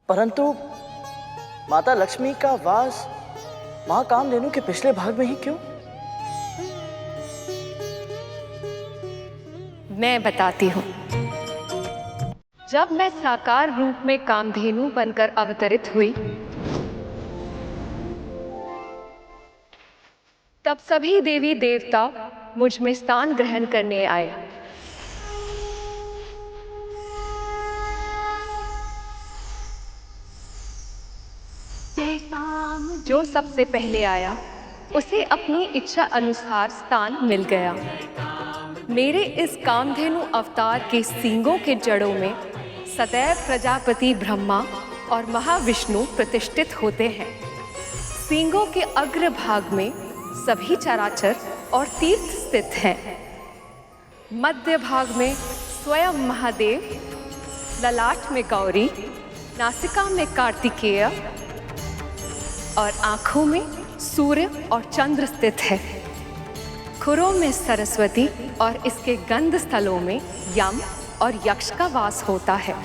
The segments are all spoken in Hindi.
परंतु माता लक्ष्मी का वास महाकामधेनु के पिछले भाग में ही क्यों? मैं बताती हूँ। जब मैं साकार रूप में कामधेनु बनकर अवतरित हुई, तब सभी देवी देवता मुझ में स्थान ग्रहण करने आए। जो सबसे पहले आया उसे अपनी इच्छा अनुसार स्थान मिल गया। मेरे इस कामधेनु अवतार के सींगों के जड़ों में सदैव प्रजापति ब्रह्मा और महाविष्णु प्रतिष्ठित होते हैं। सींगों के अग्र भाग में सभी चराचर और तीर्थ स्थित हैं। मध्य भाग में स्वयं महादेव, ललाट में गौरी, नासिका में कार्तिकेय और आँखों में सूर्य और चंद्र स्थित है। खुरों में सरस्वती और इसके गंध स्थलों में यम और यक्ष का वास होता है।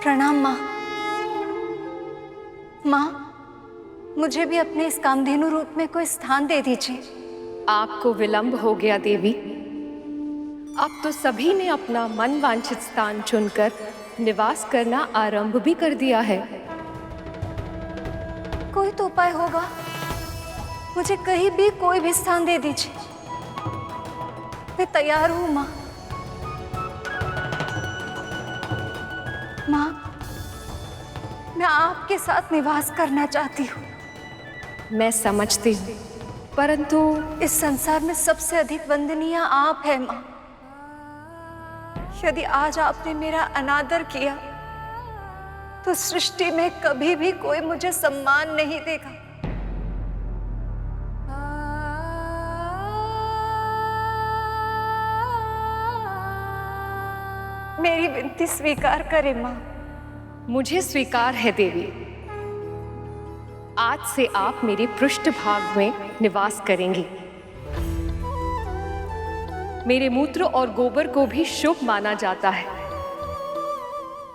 प्रणाम माँ। माँ, मुझे भी अपने इस कामधेनु रूप में कोई स्थान दे दीजिए। आपको विलंब हो गया देवी। अब तो सभी ने अपना मन वांछित स्थान चुनकर निवास करना आरंभ भी कर दिया है। कोई तो उपाय होगा, मुझे कहीं भी कोई भी स्थान दे दीजिए। मैं तैयार हूँ माँ। माँ, मैं आपके साथ निवास करना चाहती हूँ। मैं समझती हूँ, परंतु इस संसार में सबसे अधिक वंदनीय आप हैं माँ। यदि आज आपने मेरा अनादर किया तो सृष्टि में कभी भी कोई मुझे सम्मान नहीं देगा। मेरी विनती स्वीकार करें माँ। मुझे स्वीकार है देवी। आज से आप मेरे पृष्ठ भाग में निवास करेंगी। मेरे मूत्र और गोबर को भी शुभ माना जाता है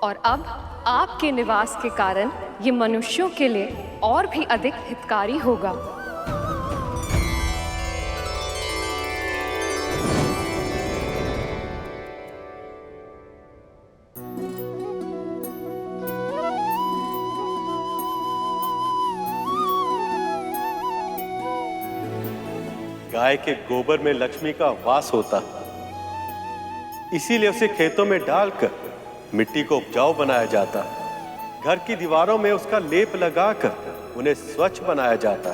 और अब आपके निवास के कारण ये मनुष्यों के लिए और भी अधिक हितकारी होगा। गाय के गोबर में लक्ष्मी का वास होता, इसीलिए उसे खेतों में डालकर मिट्टी को उपजाऊ बनाया जाता। घर की दीवारों में उसका लेप लगाकर उन्हें स्वच्छ बनाया जाता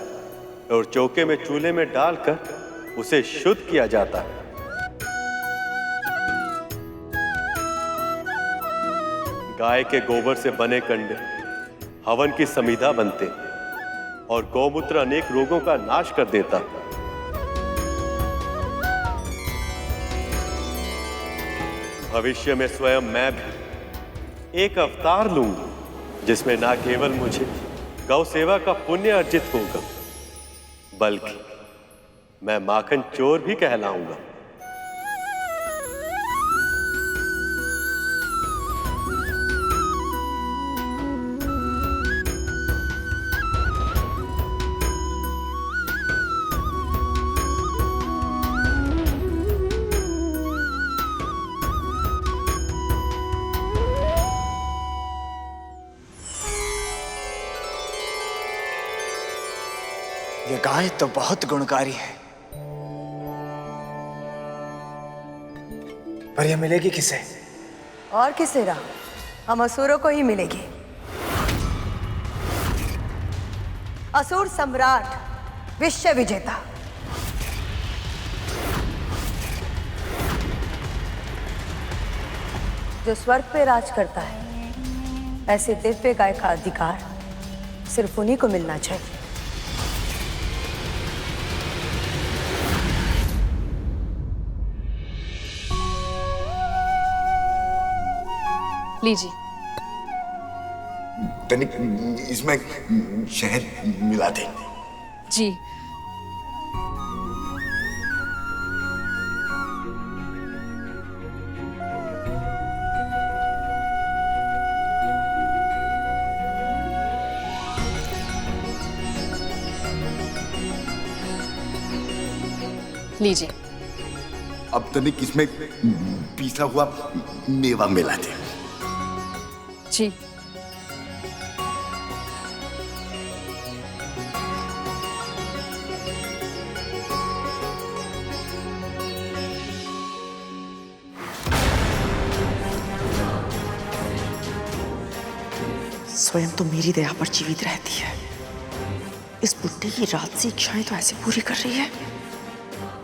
और चौके में चूल्हे में डालकर उसे शुद्ध किया जाता। गाय के गोबर से बने कंडे हवन की समीधा बनते और गौमूत्र अनेक रोगों का नाश कर देता। भविष्य में स्वयं मैं भी एक अवतार लूंगा जिसमें ना केवल मुझे गौ सेवा का पुण्य अर्जित होगा, बल्कि मैं माखन चोर भी कहलाऊंगा। ये गाय तो बहुत गुणकारी है, पर यह मिलेगी किसे? और किसे रहा, हम असुरों को ही मिलेगी। असुर सम्राट, विश्व विजेता। जो स्वर्ग पे राज करता है, ऐसे दिव्य गाय का अधिकार सिर्फ उन्हीं को मिलना चाहिए। लीजिए। तनिक इसमें शहद मिला दे। जी। लीजिए। अब तनिक इसमें पीसा हुआ मेवा मिला दे। जी। स्वयं तो मेरी दया पर जीवित रहती है, इस बुड्ढे की राजसी इच्छाएं तो ऐसे पूरी कर रही है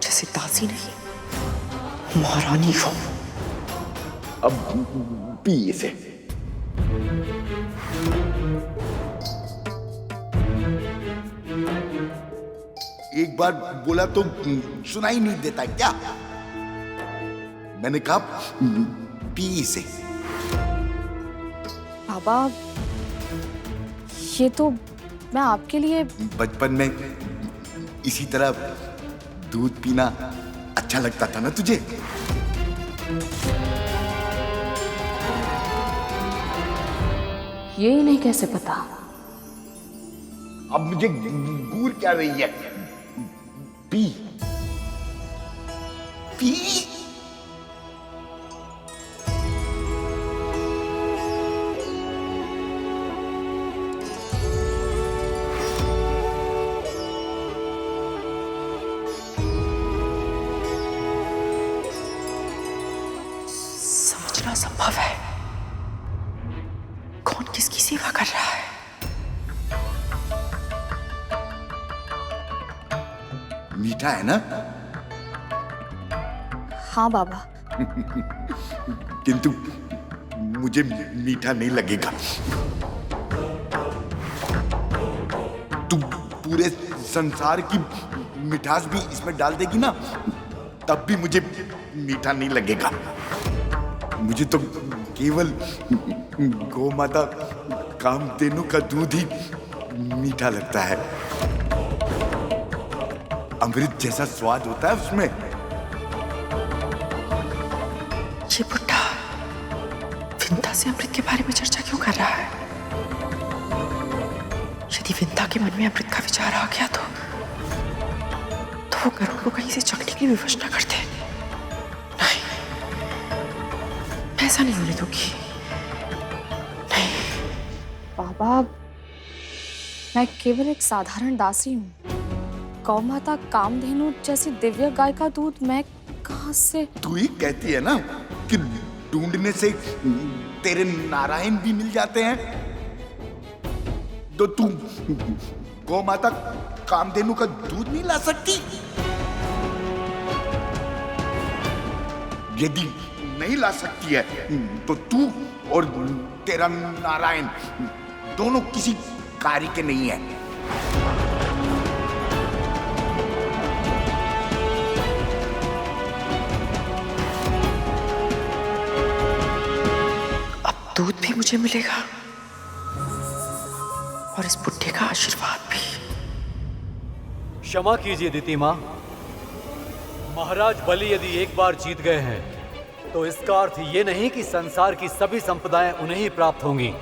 जैसे दासी नहीं महारानी हो। अब पी इसे। एक बार बोला तो सुनाई नहीं देता क्या? मैंने कहा पी इसे। बाबा, ये तो मैं आपके लिए। बचपन में इसी तरह दूध पीना अच्छा लगता था ना तुझे? ये इन्हें कैसे पता? अब मुझे घूर क्या रही है? P P. समझना संभव है कौन किसकी सेवा कर रहा है। मीठा है ना? हाँ बाबा। किंतु मुझे मीठा नहीं लगेगा। तू पूरे संसार की मिठास भी इसमें डाल देगी ना, तब भी मुझे मीठा नहीं लगेगा। मुझे तो केवल गौ माता कामधेनु का दूध ही मीठा लगता है। अमृत जैसा स्वाद होता है उसमें। ये बुड्ढा विंता से अमृत के बारे में चर्चा क्यों कर रहा है? यदि विंता के मन में अमृत का विचार आ गया तो वो गरुड़ को कहीं से चखने के लिए विवश न करते। नहीं, मैं ऐसा नहीं होने दूंगी। नहीं बाबा, मैं केवल एक साधारण दासी हूँ। गौ माता कामधेनु जैसी दिव्य गाय का दूध मैं कहाँ से? तू ही कहती है ना कि ढूंढने से तेरे नारायण भी मिल जाते हैं, तो तू गौ माता कामधेनु का दूध नहीं ला सकती? यदि नहीं ला सकती है तो तू और तेरा नारायण दोनों किसी कार्य के नहीं है। दूध भी मुझे मिलेगा और इस बुड्ढे का आशीर्वाद भी। क्षमा कीजिए दीति मां, महाराज बलि यदि एक बार जीत गए हैं तो इसका अर्थ ये नहीं कि संसार की सभी संपदाएं उन्हें ही प्राप्त होंगी।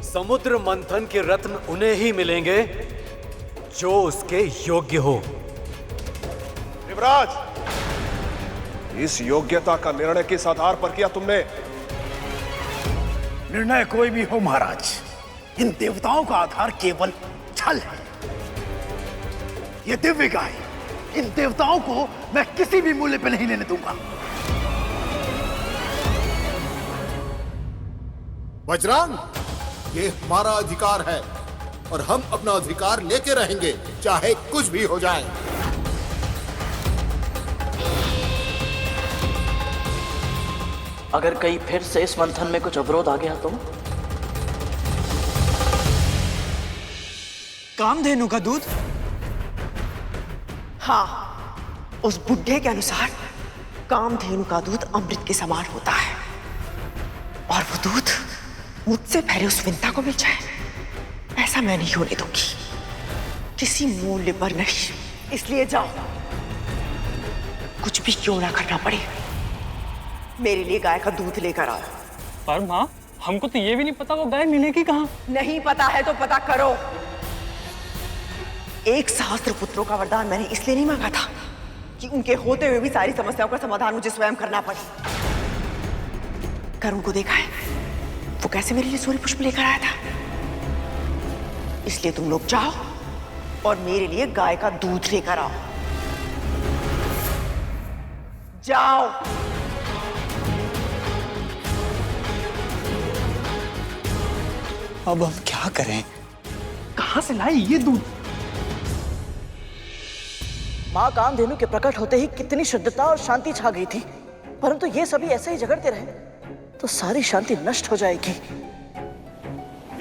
समुद्र मंथन के रत्न उन्हें ही मिलेंगे जो उसके योग्य हो। युवराज, इस योग्यता का निर्णय किस आधार पर किया तुमने? निर्णय कोई भी हो महाराज, इन देवताओं का आधार केवल छल है। ये दिव्य गाय इन देवताओं को मैं किसी भी मूल्य पर नहीं लेने दूंगा। बजरंग, ये हमारा अधिकार है और हम अपना अधिकार लेके रहेंगे, चाहे कुछ भी हो जाए। अगर कहीं फिर से इस मंथन में कुछ अवरोध आ गया तो? कामधेनु का दूध? हाँ, उस बुड्ढे के अनुसार कामधेनु का दूध अमृत के समान होता है और वो दूध मुझसे पहले उस विंता को मिल जाए, ऐसा ऐसा मैं नहीं होने दूंगी, किसी मूल्य पर नहीं। इसलिए जाओ, कुछ भी क्यों ना करना पड़े, मेरे लिए गाय का दूध लेकर आओ। पर माँ, हमको तो ये भी नहीं पता वो गाय मिलेगी कहाँ। नहीं पता है तो पता करो। एक सहस्त्र पुत्रों का वरदान मैंने इसलिए नहीं मांगा था कि उनके होते हुए भी सारी समस्याओं का समाधान मुझे स्वयं करना पड़े। करुण को देखा है, वो कैसे मेरे लिए सूर्य पुष्प लेकर आया था। इसलिए तुम लोग जाओ और मेरे लिए गाय का दूध लेकर आओ। जाओ। अब हम क्या करें? कहाँ से लाए ये दूध? माँ कामधेनु के प्रकट होते ही कितनी शुद्धता और शांति छा गई थी, परंतु ये सभी ऐसे ही झगड़ते रहे तो सारी शांति नष्ट हो जाएगी।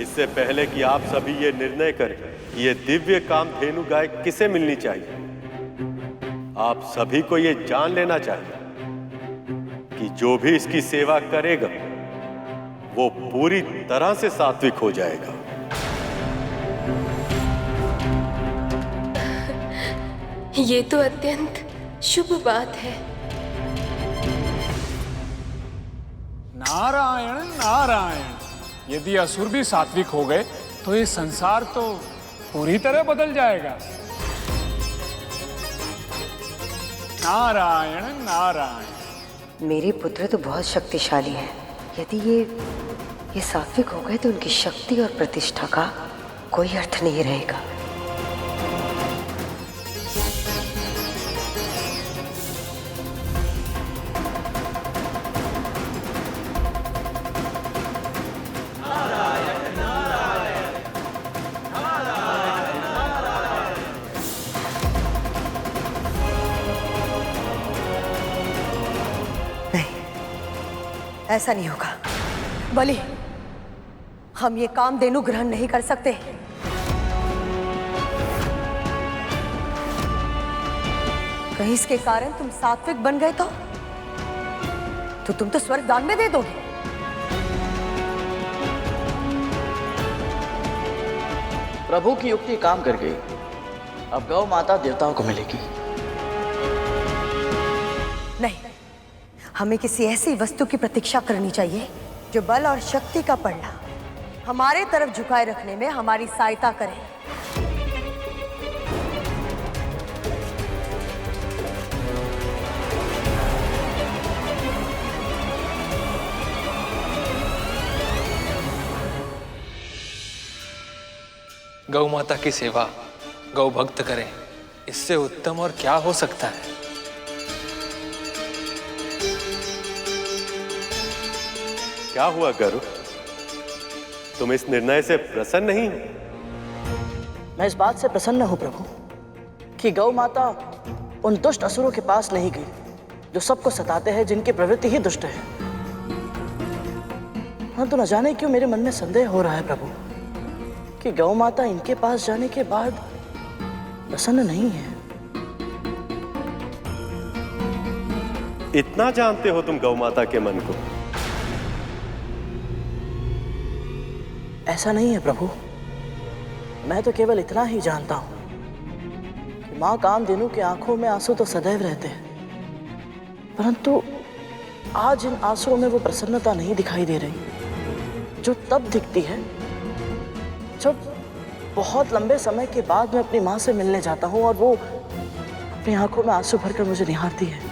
इससे पहले कि आप सभी ये निर्णय करें कि ये दिव्य कामधेनु गाय किसे मिलनी चाहिए, आप सभी को ये जान लेना चाहिए कि जो भी इसकी सेवा करेगा वो पूरी तरह से सात्विक हो जाएगा। ये तो अत्यंत शुभ बात है। नारायण नारायण, यदि असुर भी सात्विक हो गए तो ये संसार तो पूरी तरह बदल जाएगा। नारायण नारायण। मेरे पुत्र तो बहुत शक्तिशाली हैं। यदि ये सात्विक हो गए तो उनकी शक्ति और प्रतिष्ठा का कोई अर्थ नहीं रहेगा। ऐसा नहीं होगा बलि, हम ये कामधेनु ग्रहण नहीं कर सकते। कहीं इसके कारण तुम सात्विक बन गए तो तुम तो स्वर्ग दान में दे दोगे। प्रभु की युक्ति काम कर गई, अब गौ माता देवताओं को मिलेगी। नहीं, हमें किसी ऐसी वस्तु की प्रतीक्षा करनी चाहिए जो बल और शक्ति का पलड़ा हमारे तरफ झुकाए रखने में हमारी सहायता करे। गौ माता की सेवा गौ भक्त करें, इससे उत्तम और क्या हो सकता है। क्या हुआ गरुड़, तुम इस निर्णय से प्रसन्न नहीं हो? मैं इस बात से प्रसन्न हूं प्रभु कि गौ माता उन दुष्ट असुरों के पास नहीं गई जो सबको सताते हैं, जिनकी प्रवृत्ति ही दुष्ट है। हाँ, तो न जाने क्यों मेरे मन में संदेह हो रहा है प्रभु कि गौ माता इनके पास जाने के बाद प्रसन्न नहीं है। इतना जानते हो तुम गौ माता के मन को? ऐसा नहीं है प्रभु, मैं तो केवल इतना ही जानता हूं कि मां कामधेनु की आंखों में आंसू तो सदैव रहते हैं, परंतु आज इन आंसुओं में वो प्रसन्नता नहीं दिखाई दे रही जो तब दिखती है जब बहुत लंबे समय के बाद मैं अपनी मां से मिलने जाता हूं और वो अपनी आंखों में आंसू भरकर मुझे निहारती है।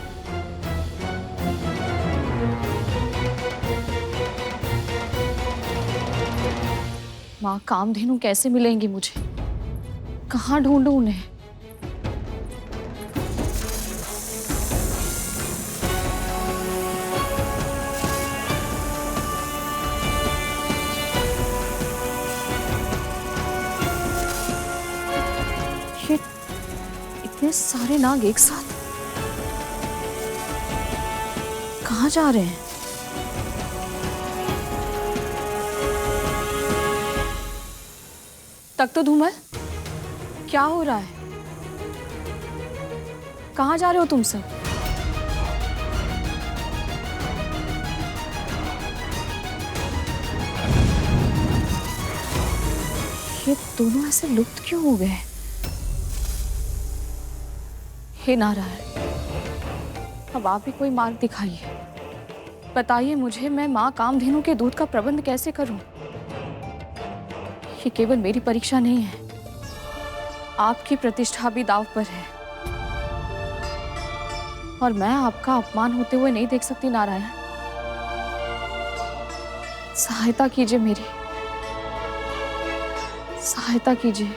माँ कामधेनु कैसे मिलेंगी मुझे? कहाँ ढूंढूं उन्हें? ये इतने सारे नाग एक साथ कहाँ जा रहे हैं? तक तो धूमल, क्या हो रहा है? कहाँ जा रहे हो तुम सब? ये दोनों ऐसे लुप्त क्यों हो गए? हे नारायण, अब आप ही कोई मार्ग दिखाइए। बताइए मुझे, मैं माँ कामधेनु के दूध का प्रबंध कैसे करूं? ये केवल मेरी परीक्षा नहीं है, आपकी प्रतिष्ठा भी दांव पर है और मैं आपका अपमान होते हुए नहीं देख सकती। नारायण, सहायता कीजिए, मेरी सहायता कीजिए।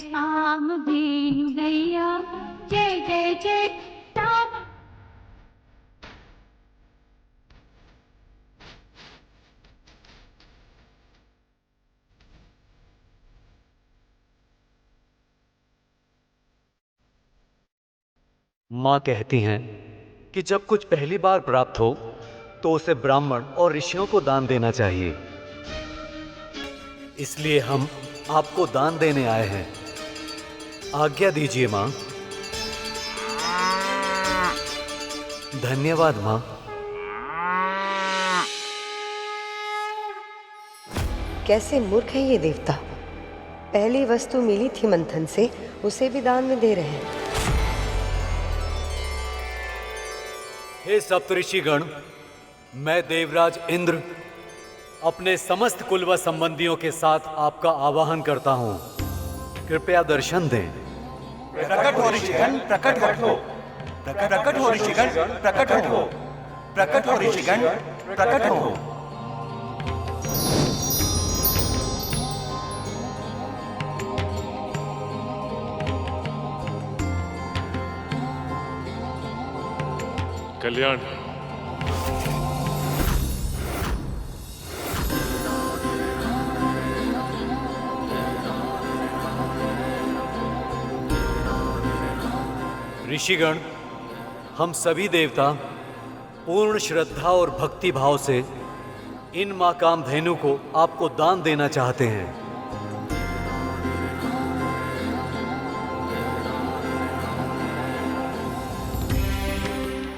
राम भी गैया, जय जय जय राम। माँ कहती हैं कि जब कुछ पहली बार प्राप्त हो तो उसे ब्राह्मण और ऋषियों को दान देना चाहिए। इसलिए हम आपको दान देने आए हैं। आज्ञा दीजिए माँ। धन्यवाद माँ। कैसे मूर्ख है ये देवता, पहली वस्तु मिली थी मंथन से, उसे भी दान में दे रहे हैं। हे सप्तऋषिगण, मैं देवराज इंद्र अपने समस्त कुल व संबंधियों के साथ आपका आवाहन करता हूँ। कृपया दर्शन दें। प्रकट हो ऋषिगण, प्रकट हो। प्रकट हो ऋषिगण, प्रकट हो। प्रकट हो ऋषिगण, प्रकट हो। कल्याण। ऋषिगण, हम सभी देवता पूर्ण श्रद्धा और भक्ति भाव से इन माँ कामधेनु को आपको दान देना चाहते हैं।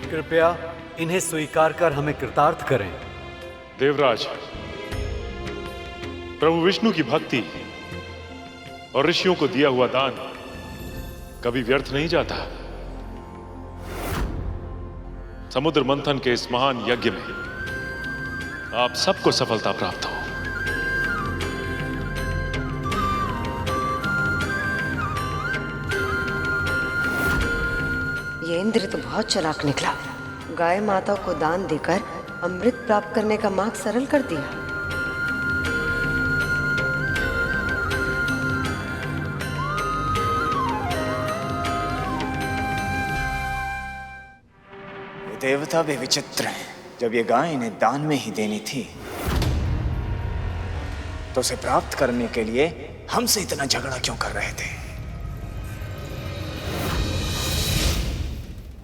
कृपया इन्हें स्वीकार कर हमें कृतार्थ करें। देवराज, प्रभु विष्णु की भक्ति और ऋषियों को दिया हुआ दान कभी व्यर्थ नहीं जाता। समुद्र मंथन के इस महान यज्ञ में आप सबको सफलता प्राप्त हो। ये इंद्र तो बहुत चालाक निकला, गाय माता को दान देकर अमृत प्राप्त करने का मार्ग सरल कर दिया। देवता भी विचित्र हैं। जब ये गाय इन्हें दान में ही देनी थी तो उसे प्राप्त करने के लिए हमसे इतना झगड़ा क्यों कर रहे थे?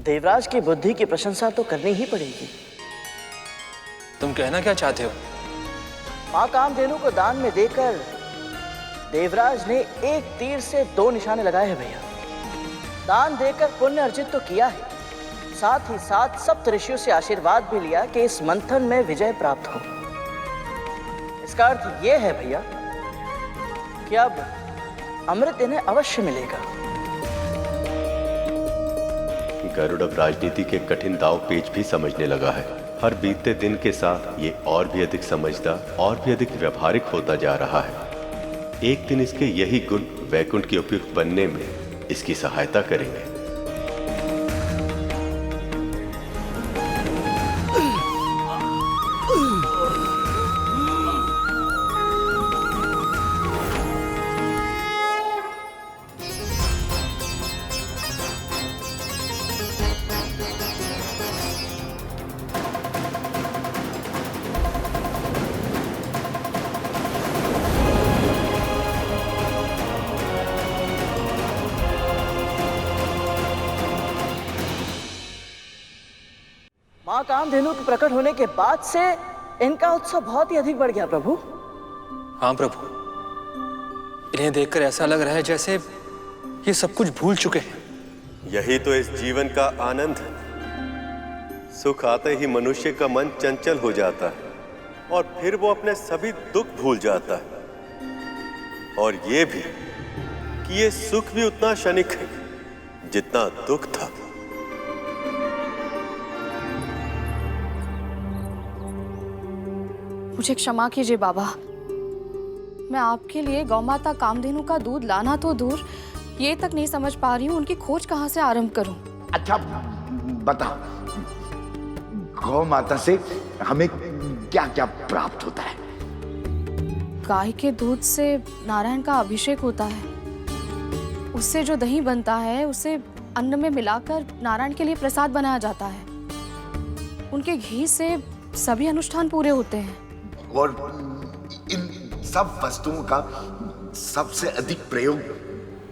देवराज की बुद्धि की प्रशंसा तो करनी ही पड़ेगी। तुम कहना क्या चाहते हो? माँ कामधेनु को दान में देकर देवराज ने एक तीर से 2 निशाने लगाए हैं भैया। दान देकर पुण्य अर्जित तो किया है, साथ ही साथ सप्त ऋषियों से आशीर्वाद भी लिया कि इस मंथन में विजय प्राप्त हो। इसका अर्थ यह है भैया कि अब अमृत इन्हें अवश्य मिलेगा। गरुड़ अब राजनीति के कठिन दाव पेच भी समझने लगा है। हर बीतते दिन के साथ ये और भी अधिक समझदार और भी अधिक व्यवहारिक होता जा रहा है। एक दिन इसके यही गुण वैकुंठ के उपयुक्त बनने में इसकी सहायता करेंगे। माँ कामधेनु के प्रकट होने के बाद से इनका उत्साह बहुत ही अधिक बढ़ गया प्रभु। हाँ प्रभु, इन्हें देखकर ऐसा लग रहा है जैसे ये सब कुछ भूल चुके हैं। यही तो इस जीवन का आनंद है। सुख आते ही मनुष्य का मन चंचल हो जाता है और फिर वो अपने सभी दुख भूल जाता है। और ये भी कि ये सुख भी उतना क्षणिक है जितना दुख था। मुझे क्षमा कीजिए बाबा, मैं आपके लिए गौमाता कामधेनु का दूध लाना तो दूर, ये तक नहीं समझ पा रही हूँ उनकी खोज कहाँ से आरंभ करूं। अच्छा बता, गौ माता से हमें क्या क्या प्राप्त होता है? गाय के दूध से नारायण का अभिषेक होता है, उससे जो दही बनता है उसे अन्न में मिलाकर नारायण के लिए प्रसाद बनाया जाता है। उनके घी से सभी अनुष्ठान पूरे होते हैं। और इन सब वस्तुओं का सबसे अधिक प्रयोग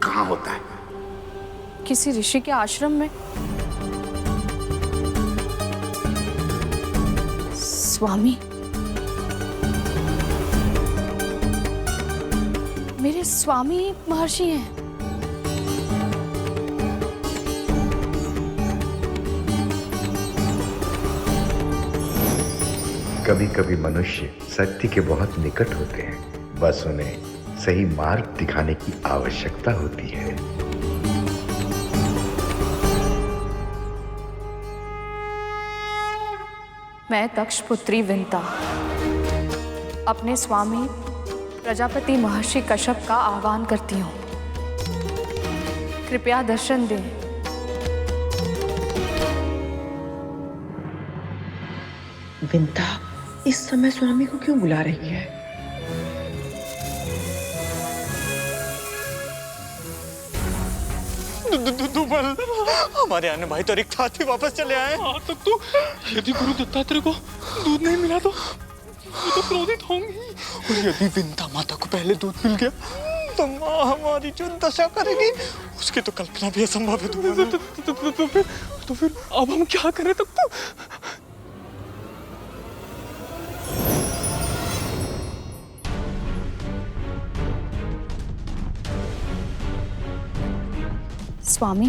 कहाँ होता है? किसी ऋषि के आश्रम में। स्वामी, मेरे स्वामी महर्षि हैं। कभी कभी मनुष्य सत्य के बहुत निकट होते हैं, बस उन्हें सही मार्ग दिखाने की आवश्यकता होती है। मैं दक्ष पुत्री विंता अपने स्वामी प्रजापति महर्षि कश्यप का आह्वान करती हूँ, कृपया दर्शन दें। विंता इस समय स्वामी को क्यों बुला रही है? हमारे अन्य भाई तो रिक्त हाथ ही वापस चले आए। तब तो यदि गुरु दत्तात्रेय को दूध नहीं मिला तो क्रोधित होंगी। और यदि विंता माता को पहले दूध मिल गया तो माँ हमारी जो दशा करेगी उसकी तो कल्पना भी असंभव है। तो फिर अब हम क्या करें? तब तो स्वामी,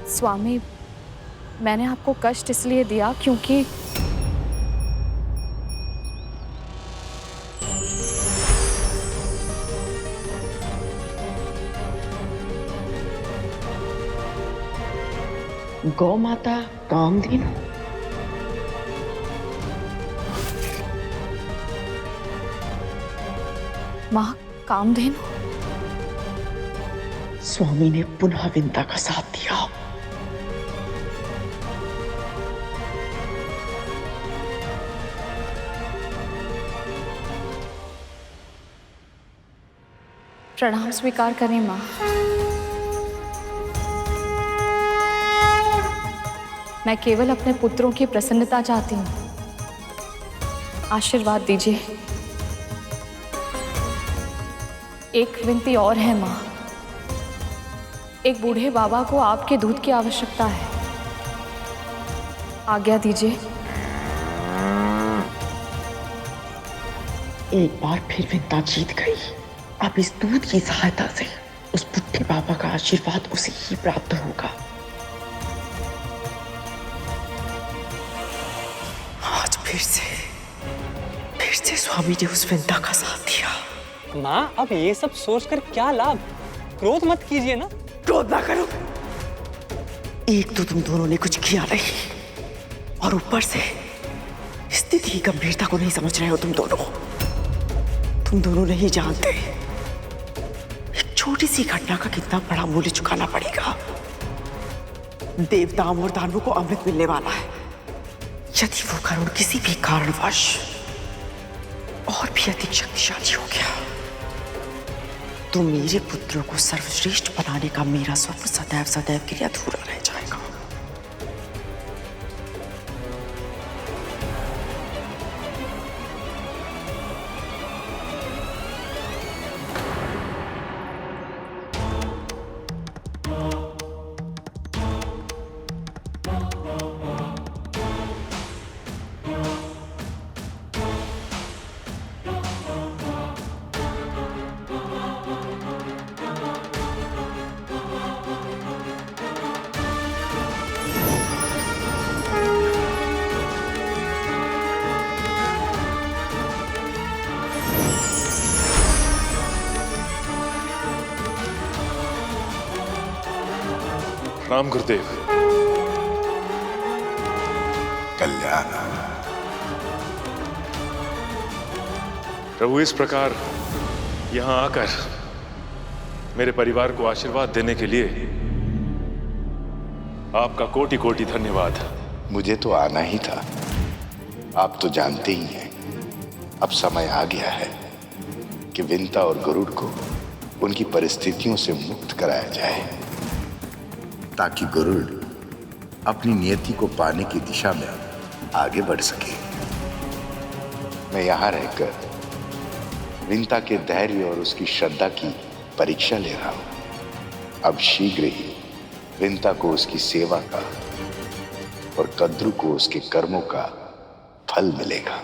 स्वामी, मैंने आपको कष्ट इसलिए दिया क्योंकि गौ माता कामधेनु। माँ कामधेनु। स्वामी ने पुनः विंता का साथ दिया। प्रणाम स्वीकार करें माँ। मैं केवल अपने पुत्रों की प्रसन्नता चाहती हूँ, आशीर्वाद दीजिए। एक विनती और है माँ, एक बूढ़े बाबा को आपके दूध की आवश्यकता है, आज्ञा दीजिए। एक बार फिर विंता जीत गई। अब इस दूध की सहायता से उस बुढ़े बाबा का आशीर्वाद उसे ही प्राप्त होगा। आज फिर से स्वामी ने उस विंता का साथ दिया। माँ, अब ये सब सोचकर क्या लाभ? क्रोध मत कीजिए ना। क्रोध ना करो। एक तो तुम दोनों ने कुछ किया नहीं और ऊपर से स्थिति की गंभीरता को नहीं समझ रहे हो। तुम दोनों नहीं जानते एक छोटी सी घटना का कितना बड़ा मूल्य चुकाना पड़ेगा। देवताओं और दानवों को अमृत मिलने वाला है। यदि वो करुण किसी भी कारणवश और भी अधिक शक्तिशाली हो गया तो मेरे पुत्रों को सर्वश्रेष्ठ बनाने का मेरा स्वप्न सदैव सदैव के लिए अधूरा रह जाएगा। प्रणाम गुरुदेव। कल्याण। प्रभु, इस प्रकार यहां आकर मेरे परिवार को आशीर्वाद देने के लिए आपका कोटि कोटि धन्यवाद। मुझे तो आना ही था। आप तो जानते ही हैं, अब समय आ गया है कि विंता और गरुड़ को उनकी परिस्थितियों से मुक्त कराया जाए, ताकि गरुड़ अपनी नियति को पाने की दिशा में आगे बढ़ सके। मैं यहां रहकर विंता के धैर्य और उसकी श्रद्धा की परीक्षा ले रहा हूं। अब शीघ्र ही विंता को उसकी सेवा का और कद्रू को उसके कर्मों का फल मिलेगा।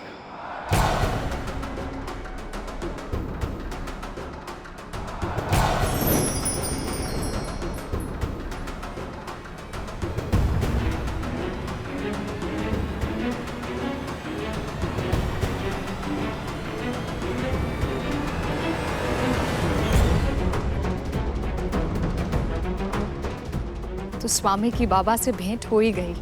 तो स्वामी की बाबा से भेंट हो ही गई।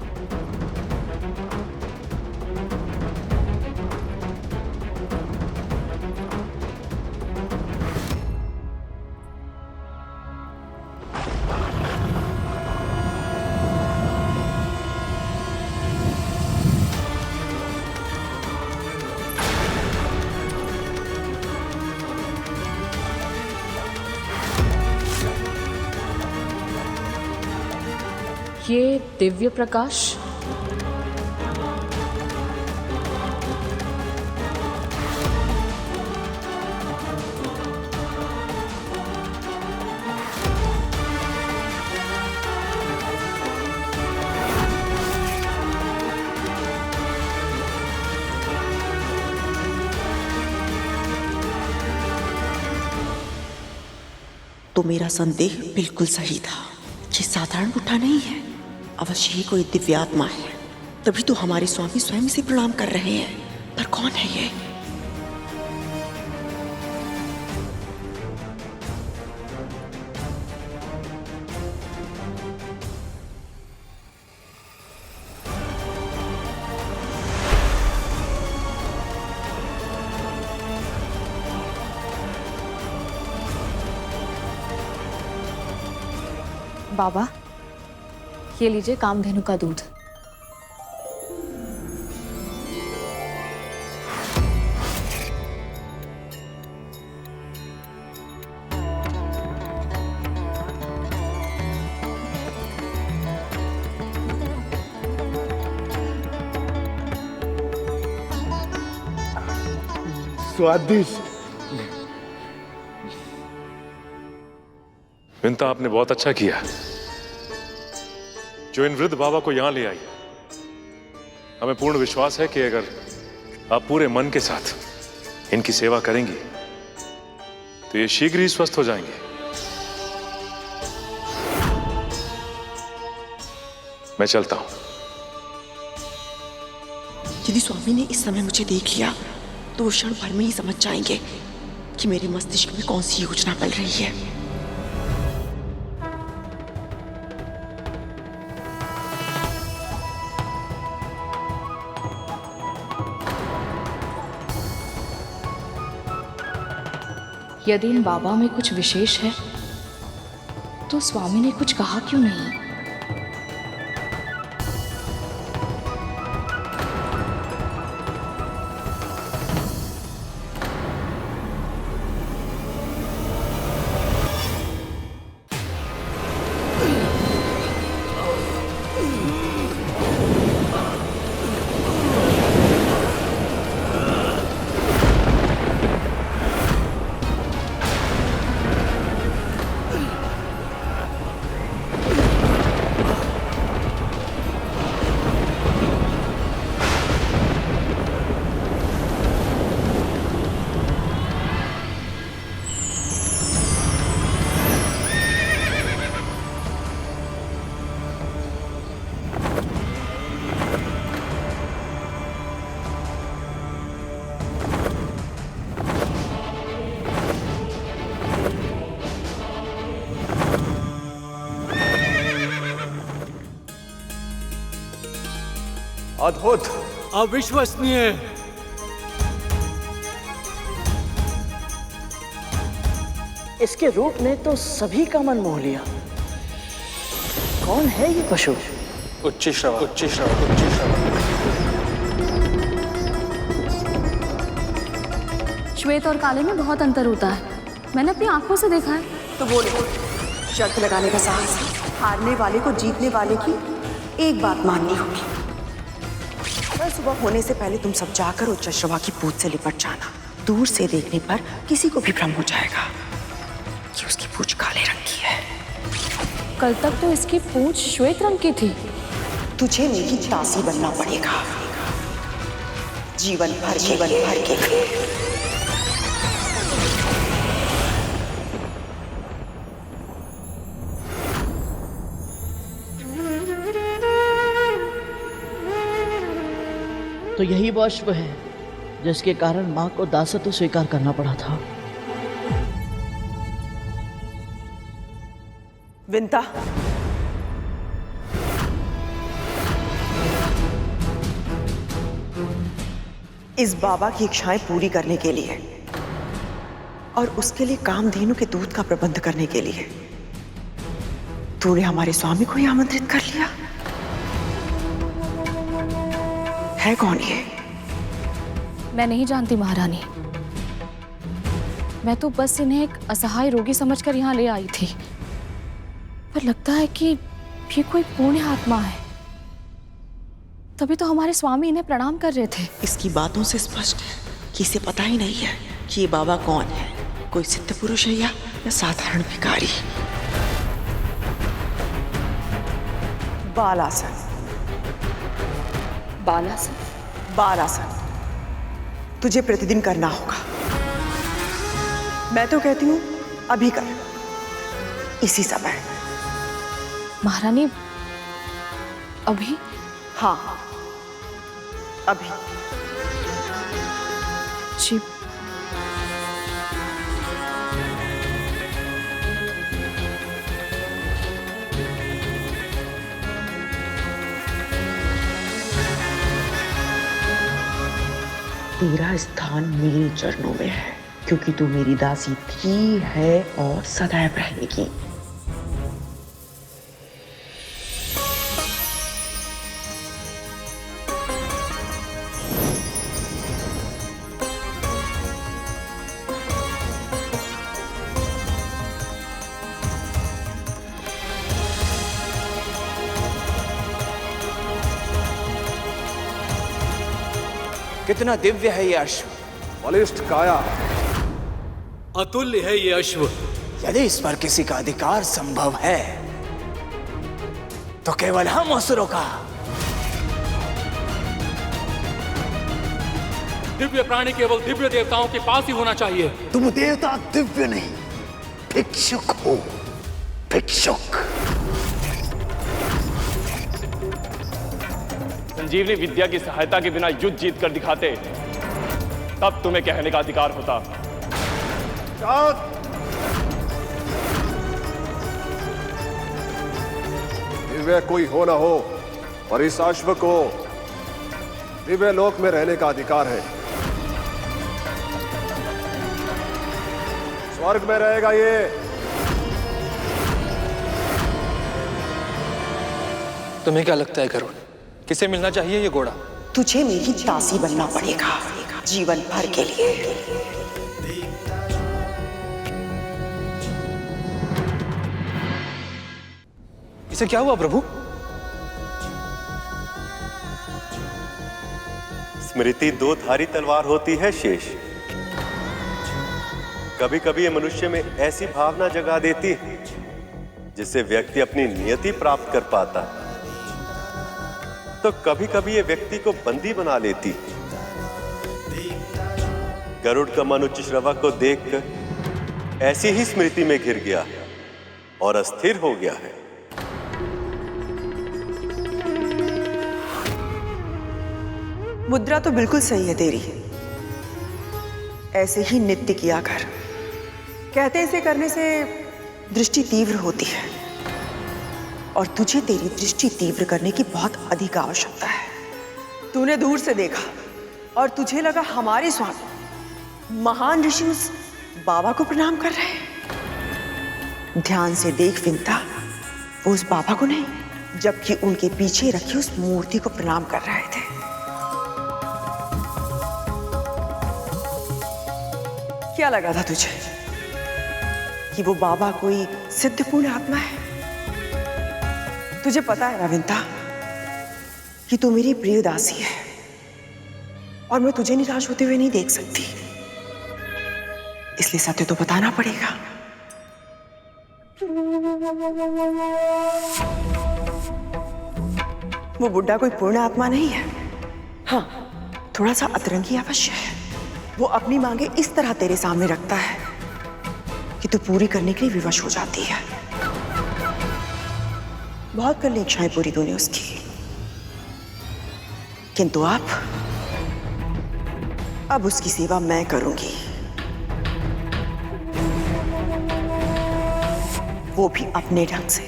ये दिव्य प्रकाश तो मेरा संदेह बिल्कुल सही था। ये साधारण बुड्ढा नहीं है, अवश्य ही कोई दिव्य आत्मा है। तभी तो हमारे स्वामी स्वयं से प्रणाम कर रहे हैं। पर कौन है ये? बाबा, ये लीजिए कामधेनु का दूध। स्वादिष्ट। विंता, आपने बहुत अच्छा किया जो इन वृद्ध बाबा को यहां ले आई। हमें पूर्ण विश्वास है कि अगर आप पूरे मन के साथ इनकी सेवा करेंगी तो ये शीघ्र ही स्वस्थ हो जाएंगे। मैं चलता हूं। यदि स्वामी ने इस समय मुझे देख लिया तो वो क्षण भर में ही समझ जाएंगे कि मेरे मस्तिष्क में कौन सी योजना चल रही है। यदि इन बाबा में कुछ विशेष है तो स्वामी ने कुछ कहा क्यों नहीं? अद्भुत, अविश्वसनीय। इसके रूप ने तो सभी का मन मोह लिया। कौन है ये पशु? उच्च श्रवा, उच्च श्रवा, उच्च श्रवा। श्वेत और काले में बहुत अंतर होता है, मैंने अपनी आंखों से देखा है। तो बोलो, शर्त लगाने का साहस है। हारने वाले को जीतने वाले की एक बात माननी होगी। कल सुबह होने से पहले तुम सब जाकर उच्च श्रवा की पूंछ से लिपट जाना। दूर से देखने पर किसी को भी भ्रम हो जाएगा कि उसकी पूंछ काले रंग की है। कल तक तो इसकी पूंछ श्वेत रंग की थी। तुझे मेरी दासी बनना पड़ेगा, जीवन भर के लिए। तो यही वो अश्व है जिसके कारण मां को दासत्व स्वीकार करना पड़ा था। विंता, इस बाबा की इच्छाएं पूरी करने के लिए और उसके लिए कामधेनु के दूध का प्रबंध करने के लिए तूने हमारे स्वामी को ही आमंत्रित कर लिया। है कौन ये? मैं नहीं जानती महारानी, मैं तो बस इन्हें एक असहाय रोगी समझकर यहाँ ले आई थी, पर लगता है कि ये कोई पुण्य आत्मा है। तभी तो हमारे स्वामी इन्हें प्रणाम कर रहे थे। इसकी बातों से स्पष्ट है कि इसे पता ही नहीं है कि ये बाबा कौन है, कोई सिद्ध पुरुष है या साधारण भिखारी। बालासन, बालासन, बालासन तुझे प्रतिदिन करना होगा। मैं तो कहती हूं अभी कर, इसी समय। महारानी अभी? हाँ अभी। जी। तेरा स्थान मेरे चरणों में है, क्योंकि तू मेरी दासी थी, है और सदैव रहेगी। कितना दिव्य है ये अश्व, बलिष्ठ काया, अतुल्य है ये अश्व। यदि इस पर किसी का अधिकार संभव है तो केवल हम असुरों का। दिव्य प्राणी केवल दिव्य देवताओं के पास ही होना चाहिए। तुम देवता दिव्य नहीं, भिक्षुक हो, भिक्षुक। संजीवनी विद्या की सहायता के बिना युद्ध जीत कर दिखाते, तब तुम्हें कहने का अधिकार होता। दिव्य कोई हो ना हो, पर इस अश्व को दिव्य लोक में रहने का अधिकार है। स्वर्ग में रहेगा ये। तुम्हें क्या लगता है गरुड़, किसे मिलना चाहिए ये घोड़ा? तुझे मेरी दासी बनना पड़ेगा, जीवन भर के लिए। इसे क्या हुआ प्रभु? स्मृति दो धारी तलवार होती है शेष। कभी कभी ये मनुष्य में ऐसी भावना जगा देती है जिससे व्यक्ति अपनी नियति प्राप्त कर पाता है, तो कभी कभी ये व्यक्ति को बंदी बना लेती है। गरुड़ का मन उच्च श्रवा को देखकर ऐसी ही स्मृति में घिर गया और अस्थिर हो गया है। मुद्रा तो बिल्कुल सही है तेरी, ऐसे ही नित्य किया कर। कहते इसे करने से दृष्टि तीव्र होती है, और तुझे तेरी दृष्टि तीव्र करने की बहुत अधिक आवश्यकता है। तूने दूर से देखा और तुझे लगा हमारे स्वामी महान ऋषि उस बाबा को प्रणाम कर रहे हैं। ध्यान से देख विंता, वो उस बाबा को नहीं, जबकि उनके पीछे रखी उस मूर्ति को प्रणाम कर रहे थे। क्या लगा था तुझे कि वो बाबा कोई सिद्धपूर्ण आत्मा है? तुझे पता है ना विंता कि तू मेरी प्रिय दासी है और मैं तुझे निराश होते हुए नहीं देख सकती, इसलिए सत्य तो बताना पड़ेगा। वो बुड्ढा कोई पूर्ण आत्मा नहीं है। हाँ, थोड़ा सा अतरंगी अवश्य है। वो अपनी मांगे इस तरह तेरे सामने रखता है कि तू पूरी करने के लिए विवश हो जाती है। बहुत कर ली इच्छाएं पूरी तूने उसकी, किंतु अब उसकी सेवा मैं करूंगी, वो भी अपने ढंग से।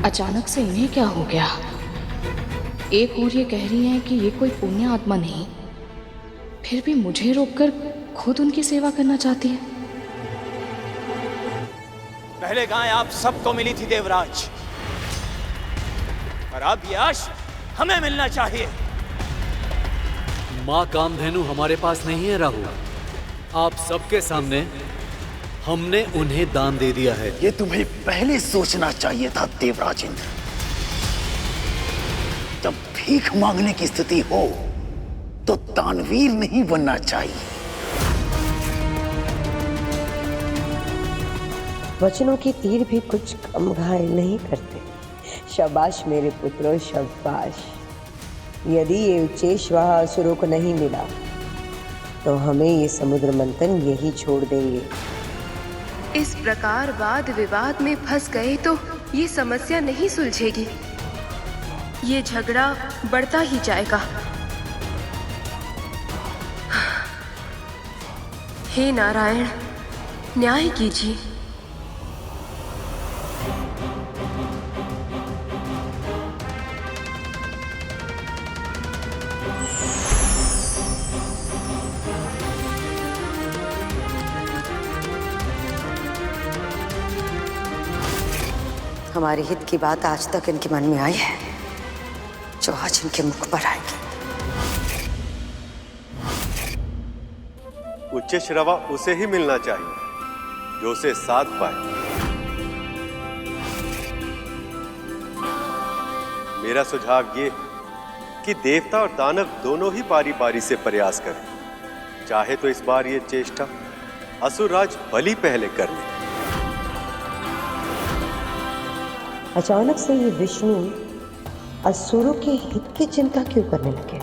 अचानक से इन्हें क्या हो गया? एक ओर ये कह रही हैं कि ये कोई पुण्य आत्मा नहीं, फिर भी मुझे रोककर खुद उनकी सेवा करना चाहती है। पहले गाय आप सबको मिली थी देवराज, और अब यश हमें मिलना चाहिए। माँ कामधेनु हमारे पास नहीं है राहुल, आप सबके सामने हमने उन्हें दान दे दिया है। ये तुम्हें पहले सोचना चाहिए था देवराज इंद्र। जब भीख मांगने की स्थिति हो तो दानवीर नहीं बनना चाहिए। वचनों की तीर भी कुछ कम घायल नहीं करते। शाबाश मेरे पुत्रों, शाबाश। यदि ये उच्चेश्वाह असुरों को नहीं मिला तो हमें ये समुद्र मंथन यही छोड़ देंगे। इस प्रकार वाद विवाद में फंस गए तो ये समस्या नहीं सुलझेगी, ये झगड़ा बढ़ता ही जाएगा। हे नारायण, न्याय कीजिए। हमारे हित की बात आज तक इनके मन में आई है, जो आज इनके मुख पर आएगी। उच्च श्रवा उसे ही मिलना चाहिए जो उसे साध पाए। मेरा सुझाव ये कि देवता और दानव दोनों ही पारी पारी से प्रयास करें। चाहे तो इस बार ये चेष्टा असुरराज बलि पहले कर ले। अचानक से ये विष्णु असुरों के हित की चिंता क्यों करने लगे?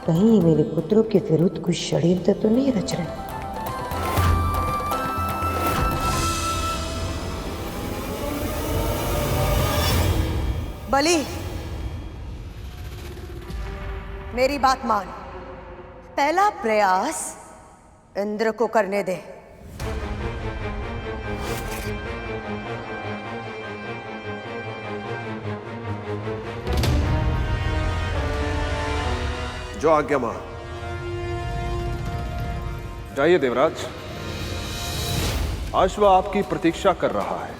कहीं मेरे पुत्रों के विरुद्ध कुछ षड्यंत्र तो नहीं रच रहे? बलि, मेरी बात मान। पहला प्रयास इंद्र को करने दे। जो आज्ञा मां। जाइए देवराज, अश्व आपकी प्रतीक्षा कर रहा है।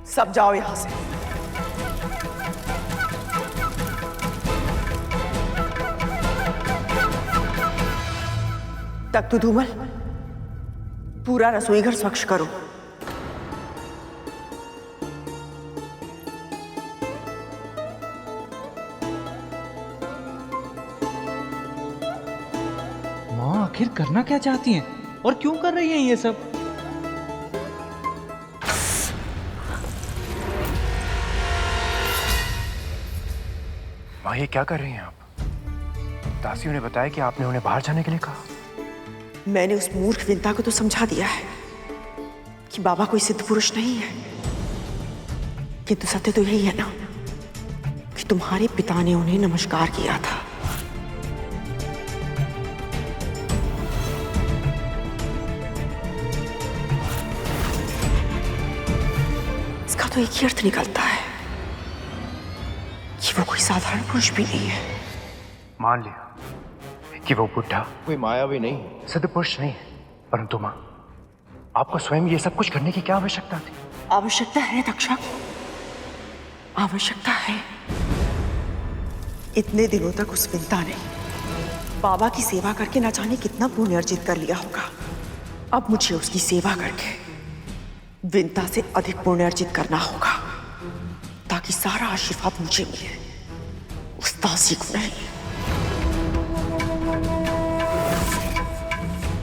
सब जाओ यहां से। तक तू धूमल, पूरा रसोई घर स्वच्छ करो। माँ आखिर करना क्या चाहती हैं और क्यों कर रही हैं ये सब? माँ ये क्या कर रही हैं आप? दासियों ने बताया कि आपने उन्हें बाहर जाने के लिए कहा। मैंने उस मूर्ख विंता को तो समझा दिया है कि बाबा कोई सिद्ध पुरुष नहीं है, किंतु सत्य तो यही है ना कि तुम्हारे पिता ने उन्हें नमस्कार किया था। इसका तो एक ही अर्थ निकलता है कि वो कोई साधारण पुरुष भी नहीं है। मान लिया कि वो बुढ़ा कोई मायावी नहीं, सिद्ध पुरुष नहीं है, परंतु मां, आपको स्वयं ये सब कुछ करने की क्या आवश्यकता थी? आवश्यकता है तक्षक, आवश्यकता है। इतने दिनों तक उस विंता ने बाबा की सेवा करके न जाने कितना पुण्य अर्जित कर लिया होगा। अब मुझे उसकी सेवा करके विंता से अधिक पुण्य अर्जित करना होगा ताकि सारा आशीर्वाद मुझे मिले, उस दासी को नहीं।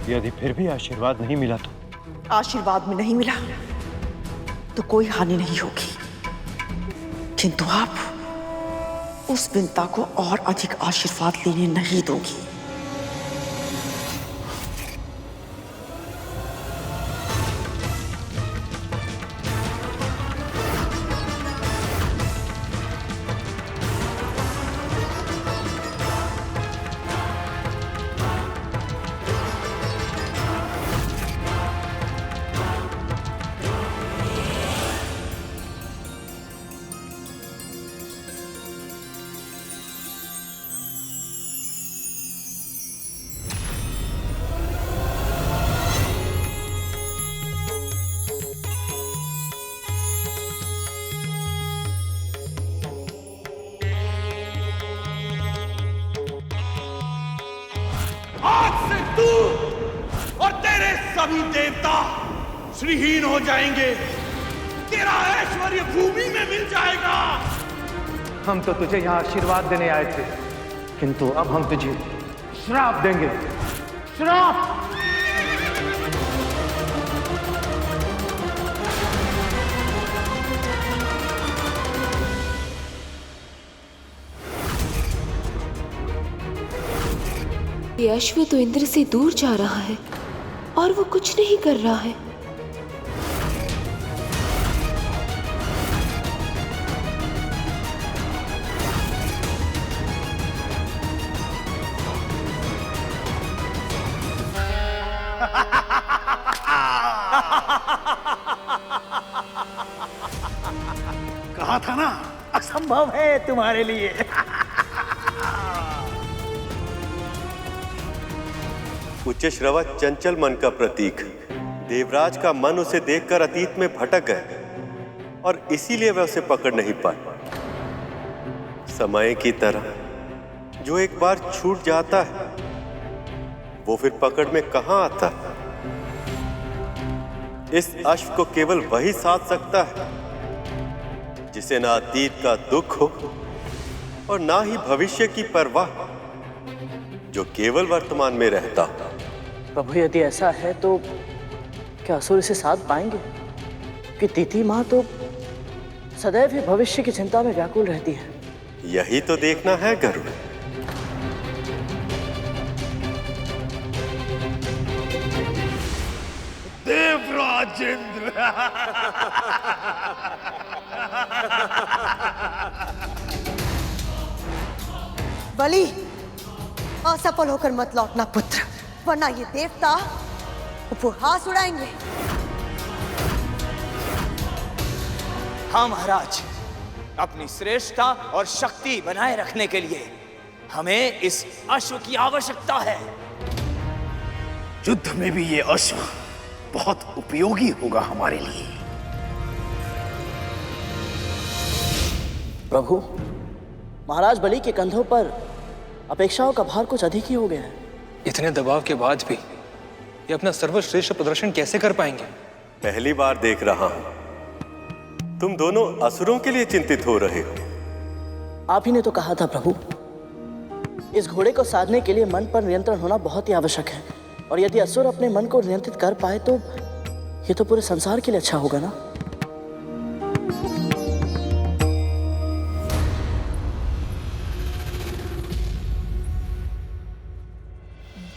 यदि फिर भी आशीर्वाद नहीं मिला तो? आशीर्वाद में नहीं मिला तो कोई हानि नहीं होगी, किंतु आप उस विंता को और अधिक आशीर्वाद लेने नहीं दोगी। तू और तेरे सभी देवता श्रीहीन हो जाएंगे। तेरा ऐश्वर्य भूमि में मिल जाएगा। हम तो तुझे यहाँ आशीर्वाद देने आए थे, किंतु अब हम तुझे श्राप देंगे। श्राप! ये अश्व तो इंद्र से दूर जा रहा है और वो कुछ नहीं कर रहा है। कहा था ना, असंभव है तुम्हारे लिए। उच्च श्रवा चंचल मन का प्रतीक। देवराज का मन उसे देखकर अतीत में भटक गए और इसीलिए वह उसे पकड़ नहीं पाए। समय की तरह जो एक बार छूट जाता है वो फिर पकड़ में कहां आता है। इस अश्व को केवल वही साध सकता है जिसे ना अतीत का दुख हो और ना ही भविष्य की परवाह, जो केवल वर्तमान में रहता हो। प्रभु यदि ऐसा है तो क्या असुर इसे साध पाएंगे? कि तिथि माँ तो सदैव ही भविष्य की चिंता में व्याकुल रहती है। यही तो देखना है गरुड़। देवराज इंद्र। बलि, असफल होकर मत लौटना पुत्र, वरना ये देवता उपहास उड़ाएंगे। हाँ महाराज, अपनी श्रेष्ठता और शक्ति बनाए रखने के लिए हमें इस अश्व की आवश्यकता है। युद्ध में भी ये अश्व बहुत उपयोगी होगा हमारे लिए। प्रभु, महाराज बलि के कंधों पर अपेक्षाओं का भार कुछ अधिक ही हो गया है। इतने दबाव के बाद भी ये अपना सर्वश्रेष्ठ प्रदर्शन कैसे कर पाएंगे? पहली बार देख रहा हूं तुम दोनों असुरों के लिए चिंतित हो रहे हो। आप ही ने तो कहा था प्रभु, इस घोड़े को साधने के लिए मन पर नियंत्रण होना बहुत ही आवश्यक है, और यदि असुर अपने मन को नियंत्रित कर पाए तो ये तो पूरे संसार के लिए अच्छा होगा ना।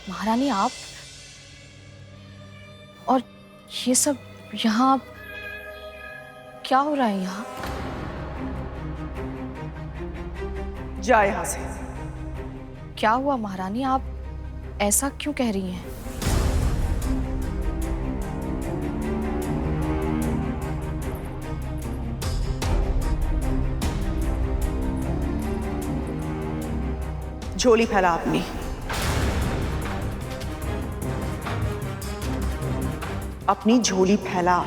महारानी, आप और ये सब यहाँ क्या हो रहा है यहाँ? जा यहां से। क्या हुआ महारानी, आप ऐसा क्यों कह रही हैं? झोली फैला अपनी। अपनी झोली फैला।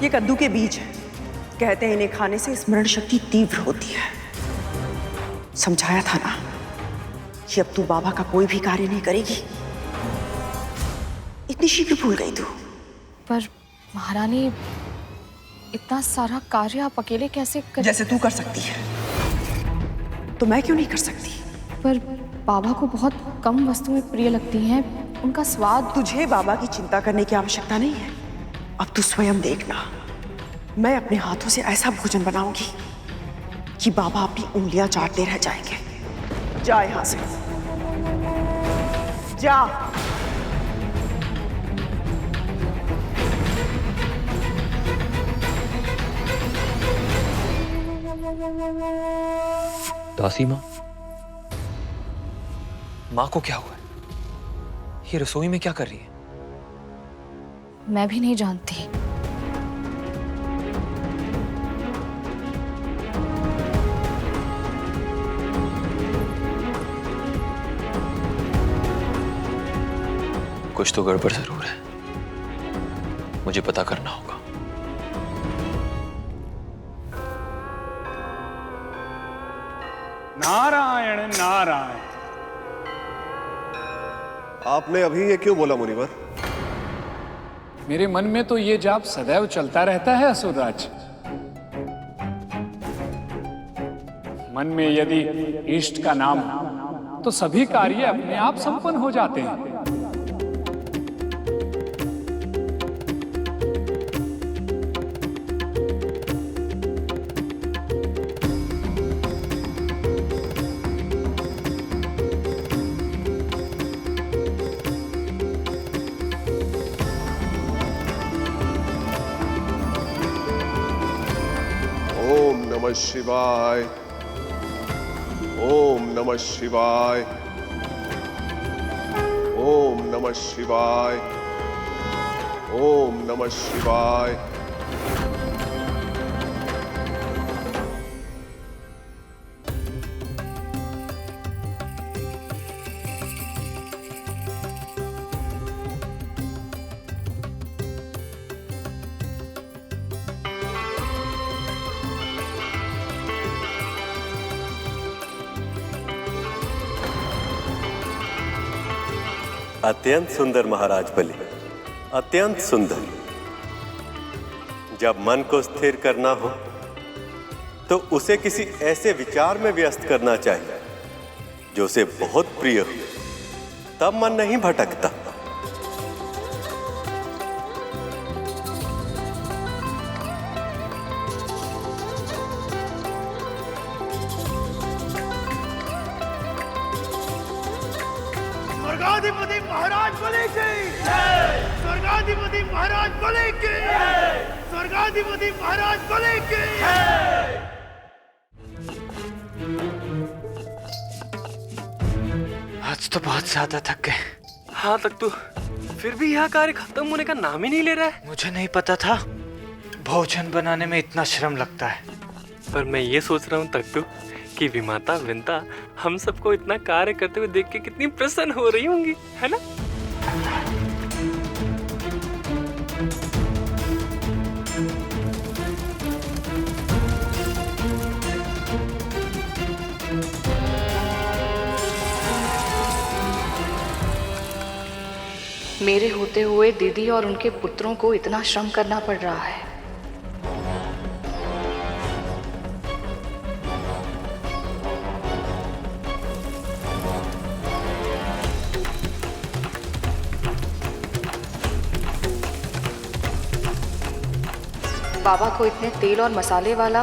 ये कद्दू के बीज है। कहते हैं इन्हें खाने से स्मरण शक्ति तीव्र होती है। समझाया था ना कि अब तू बाबा का कोई भी कार्य नहीं करेगी। इतनी शीघ्र भूल गई तू? पर महारानी, इतना सारा कार्य आप अकेले कैसे कर... जैसे तू कर सकती है तो मैं क्यों नहीं कर सकती? पर बाबा को बहुत कम वस्तुएं प्रिय लगती हैं, उनका स्वाद। तुझे बाबा की चिंता करने की आवश्यकता नहीं है। अब तू स्वयं देखना, मैं अपने हाथों से ऐसा भोजन बनाऊंगी कि बाबा अपनी उंगलियां चाटते रह जाएंगे। जा यहां से, जा। दासी माँ, माँ को क्या हुआ है? ये रसोई में क्या कर रही है? मैं भी नहीं जानती। कुछ तो गड़बड़ जरूर है, मुझे पता करना होगा। नारायण नारायण। आपने अभी ये क्यों बोला मुनिवर? मेरे मन में तो ये जाप सदैव चलता रहता है असुरराज। मन में यदि इष्ट का नाम हो तो सभी कार्य अपने आप संपन्न हो जाते हैं। ओम नमः शिवाय, ओम नमः शिवाय, ओम नमः शिवाय, ओम नमः शिवाय। अत्यंत सुंदर महाराज बलि, अत्यंत सुंदर। जब मन को स्थिर करना हो तो उसे किसी ऐसे विचार में व्यस्त करना चाहिए जो उसे बहुत प्रिय हो, तब मन नहीं भटकता। स्वर्गाधिपति महाराज बलि की जय। स्वर्गाधिपति महाराज बलि की जय। स्वर्गाधिपति महाराज बलि की जय। आज तो बहुत ज्यादा थक गए। हाँ तक तू, फिर भी यह कार्य खत्म होने का नाम ही नहीं ले रहा है। मुझे नहीं पता था भोजन बनाने में इतना श्रम लगता है। पर मैं ये सोच रहा हूँ तख्तू कि विमाता विंता हम सबको इतना कार्य करते हुए देख के कितनी प्रसन्न हो रही होंगी, है ना? मेरे होते हुए दीदी और उनके पुत्रों को इतना श्रम करना पड़ रहा है। बाबा को इतने तेल और मसाले वाला,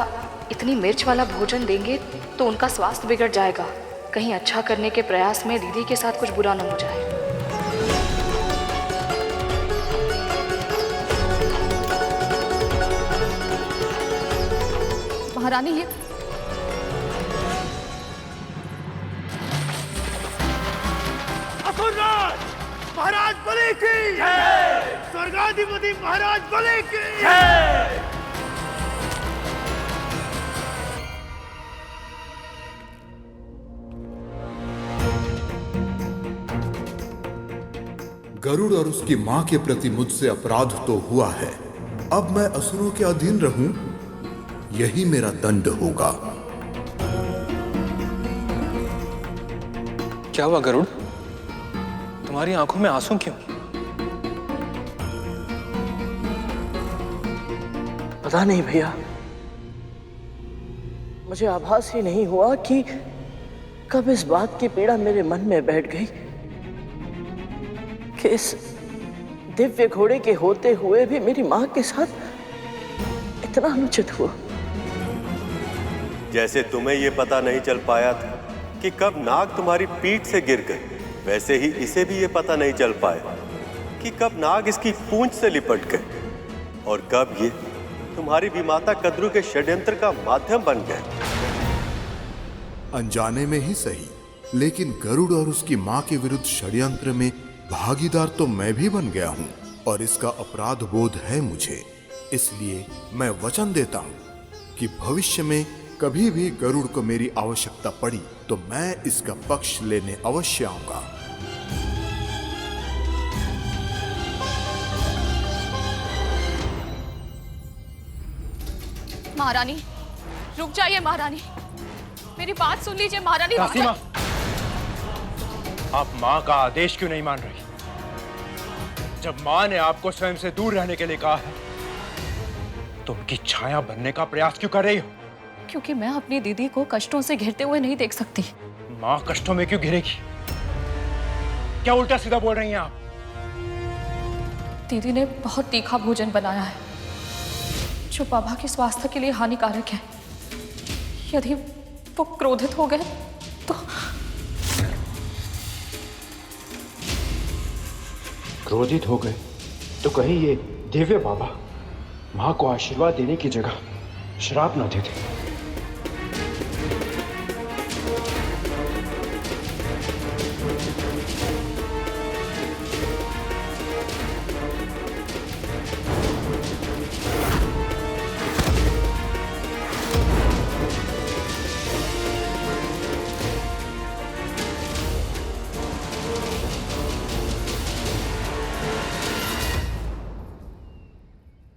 इतनी मिर्च वाला भोजन देंगे तो उनका स्वास्थ्य बिगड़ जाएगा। कहीं अच्छा करने के प्रयास में दीदी के साथ कुछ बुरा न हो जाए। महारानी ये असुरराज महाराज बलि की जय, स्वर्गाधिपति महाराज बलि की जय। गरुड़ और उसकी मां के प्रति मुझसे अपराध तो हुआ है, अब मैं असुरों के अधीन रहूं, यही मेरा दंड होगा। क्या हुआ गरुड़? तुम्हारी आंखों में आंसू क्यों? पता नहीं भैया, मुझे आभास ही नहीं हुआ कि कब इस बात की पीड़ा मेरे मन में बैठ गई कि इस दिव्य घोड़े के होते हुए भी मेरी मां के साथ इतना अनुचित हुआ। जैसे तुम्हें यह पता नहीं चल पाया था कि कब नाग तुम्हारी पीठ से गिर गए, वैसे ही इसे भी यह पता नहीं चल पाया कि कब नाग इसकी पूंछ से लिपट गए और कब ये तुम्हारी विमाता कद्रू के षड्यंत्र का माध्यम बन गए। अनजाने में ही सही, लेकिन गरुड़ और उसकी मां के विरुद्ध षड्यंत्र में भागीदार तो मैं भी बन गया हूं और इसका अपराध बोध है मुझे। इसलिए मैं वचन देता हूं कि भविष्य में कभी भी गरुड़ को मेरी आवश्यकता पड़ी तो मैं इसका पक्ष लेने अवश्य आऊंगा। महारानी रुक जाइए महारानी, मेरी बात सुन लीजिए महारानी। रासीमा, आप माँ का आदेश क्यों नहीं मान रही? जब माँ ने आपको स्वयं से दूर रहने के लिए कहा है तो उनकी छाया बनने का प्रयास क्यों कर रही हो? क्योंकि मैं अपनी दीदी को कष्टों से घिरते हुए नहीं देख सकती। माँ कष्टों में क्यों घिरेगी? क्या उल्टा सीधा बोल रही हैं आप? दीदी ने बहुत तीखा भोजन बनाया है जो बाबा के स्वास्थ्य के लिए हानिकारक है। यदि वो क्रोधित हो गए तो क्रोधित हो गए तो कहीं ये दिव्य बाबा माँ को आशीर्वाद देने की जगह श्राप न देते।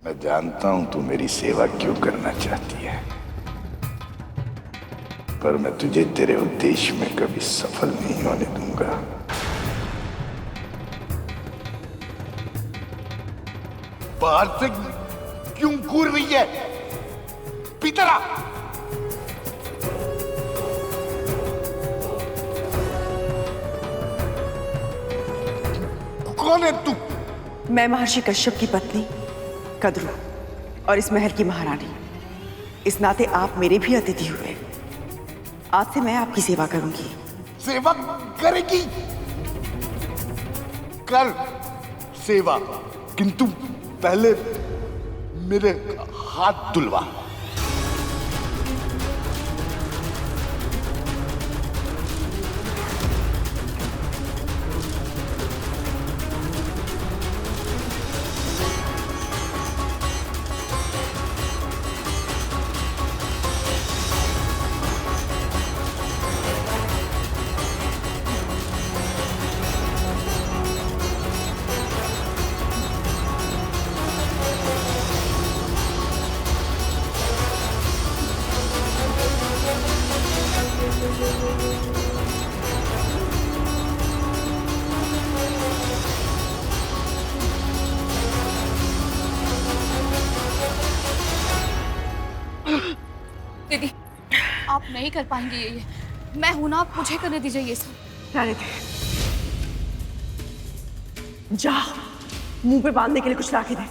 मैं जानता हूं तू मेरी सेवा क्यों करना चाहती है, पर मैं तुझे तेरे उद्देश्य में कभी सफल नहीं होने दूंगा। बाहर से क्यों घूर रही है? पीतरा! कौन है तू? मैं महर्षि कश्यप की पत्नी कद्रू और इस महल की महारानी। इस नाते आप मेरे भी अतिथि हुए। आज से मैं आपकी सेवा करूंगी। सेवा करेगी? कर सेवा, किंतु पहले मेरे हाथ धुलवा। दीदी आप नहीं कर पाएंगे ये मैं हूं ना, आप मुझे करने दीजिए ये सब। रहने दे, जा मुंह पे बांधने के लिए कुछ लाके दे।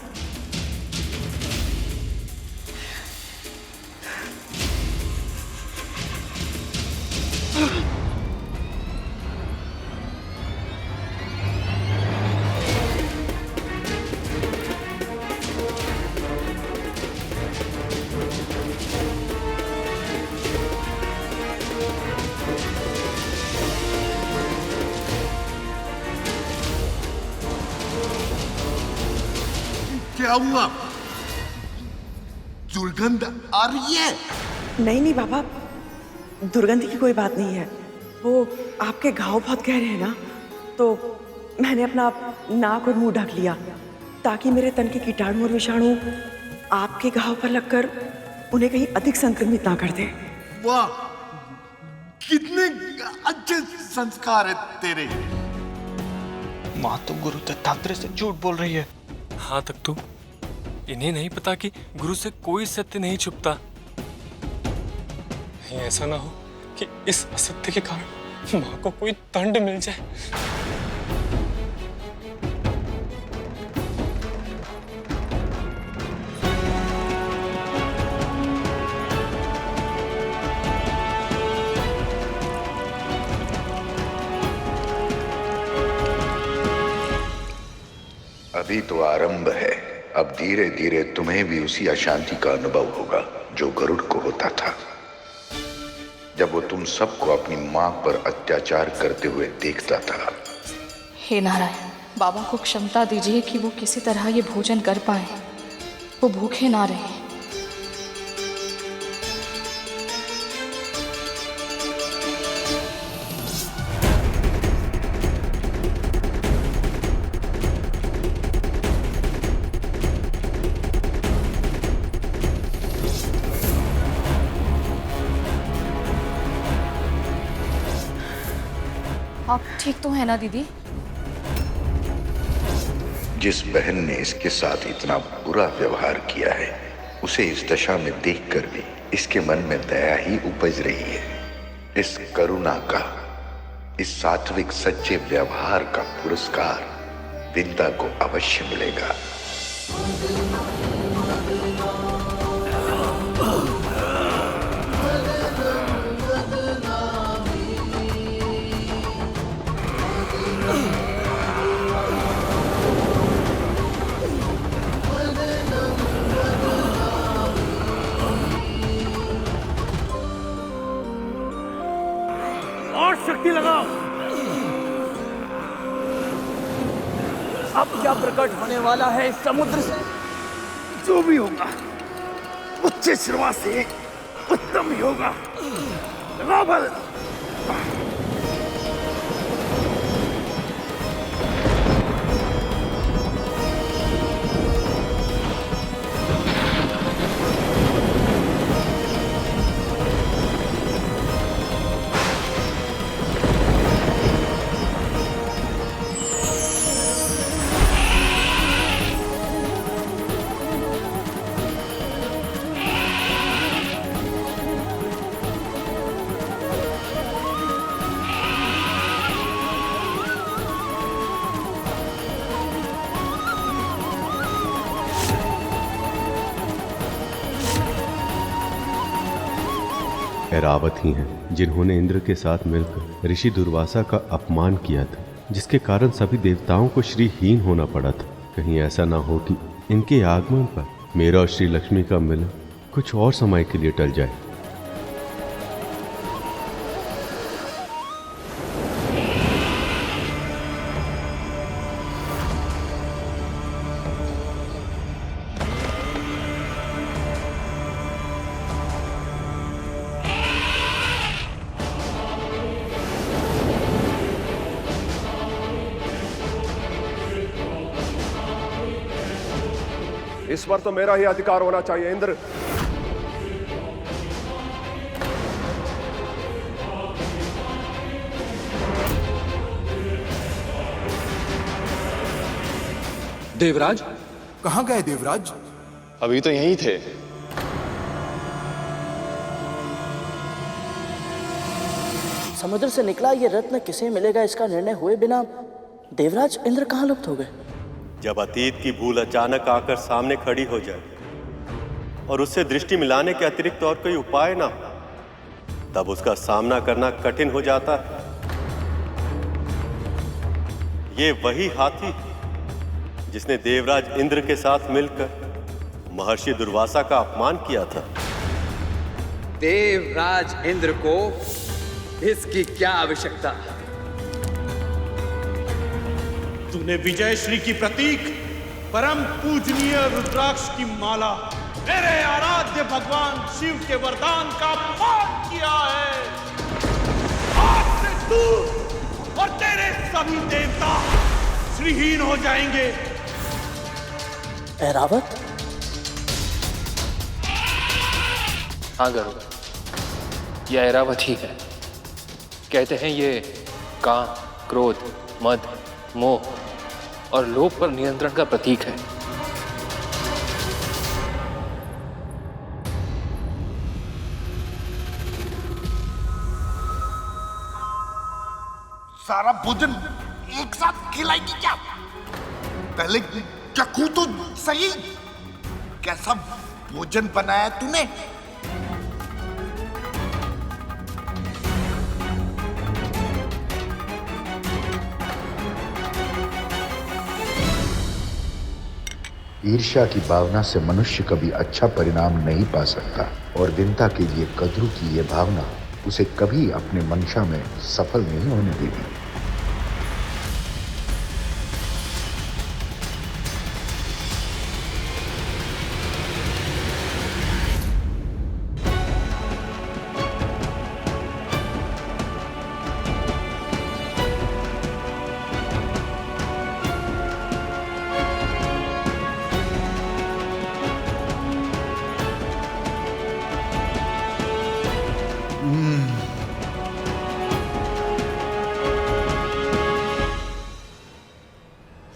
आऊंगा। दुर्गंध आ रही है। नहीं नहीं बाबा, दुर्गंध की कोई बात नहीं है। वो आपके घाव बहुत गहरे हैं ना, तो मैंने अपना नाक और मुंह ढक लिया ताकि मेरे तन के कीटाणु और विषाणु आपके घाव पर लगकर उन्हें कहीं अधिक संक्रमित ना कर दे। वाह, कितने अच्छे संस्कार है तेरे। माँ तो गुरु दत्तात्रेय से झूठ बोल रही है। हाँ तक तू, इन्हें नहीं पता कि गुरु से कोई सत्य नहीं छुपता। कहीं ऐसा ना हो कि इस असत्य के कारण माँ को कोई दंड मिल जाए। अभी तो आरंभ है। अब धीरे धीरे तुम्हें भी उसी अशांति का अनुभव होगा जो गरुड़ को होता था, जब वो तुम सबको अपनी मां पर अत्याचार करते हुए देखता था। हे नारायण, बाबा को क्षमता दीजिए कि वो किसी तरह ये भोजन कर पाए, वो भूखे ना रहे। आप ठीक तो है ना दीदी? जिस बहन ने इसके साथ इतना बुरा व्यवहार किया है, उसे इस दशा में देखकर भी इसके मन में दया ही उपज रही है। इस करुणा का, इस सात्विक सच्चे व्यवहार का पुरस्कार विंता को अवश्य मिलेगा। और शक्ति लगाओ। अब क्या प्रकट होने वाला है इस समुद्र से? जो भी होगा उच्च श्रवा से उत्तम ही होगा। लगाओ बल। ऐरावत ही हैं जिन्होंने इंद्र के साथ मिलकर ऋषि दुर्वासा का अपमान किया था, जिसके कारण सभी देवताओं को श्रीहीन होना पड़ा था। कहीं ऐसा ना हो कि इनके आगमन पर मेरा और श्री लक्ष्मी का मिलन कुछ और समय के लिए टल जाए। इस बार तो मेरा ही अधिकार होना चाहिए इंद्र। देवराज, कहाँ गए देवराज? अभी तो यहीं थे। समुद्र से निकला ये रत्न किसे मिलेगा, इसका निर्णय हुए बिना देवराज इंद्र कहाँ लुप्त हो गए? जब अतीत की भूल अचानक आकर सामने खड़ी हो जाए और उससे दृष्टि मिलाने के अतिरिक्त और कोई उपाय ना हो, तब उसका सामना करना कठिन हो जाता है। ये वही हाथी जिसने देवराज इंद्र के साथ मिलकर महर्षि दुर्वासा का अपमान किया था। देवराज इंद्र को इसकी क्या आवश्यकता? तूने विजय श्री की प्रतीक परम पूजनीय रुद्राक्ष की माला मेरे आराध्य भगवान शिव के वरदान का अपमान किया है। आज से तू और तेरे सभी देवता श्रीहीन हो जाएंगे। ऐरावत? हाँ गरुड़, यह ऐरावत ही है। कहते हैं ये काम, क्रोध, मद, मोह और लोभ पर नियंत्रण का प्रतीक है। सारा भोजन एक साथ खिलाएगी क्या? पहले चखूं तो सही, कैसा भोजन बनाया तूने? ईर्ष्या की भावना से मनुष्य कभी अच्छा परिणाम नहीं पा सकता और विंता के लिए कद्रू की यह भावना उसे कभी अपने मंशा में सफल नहीं होने देगी।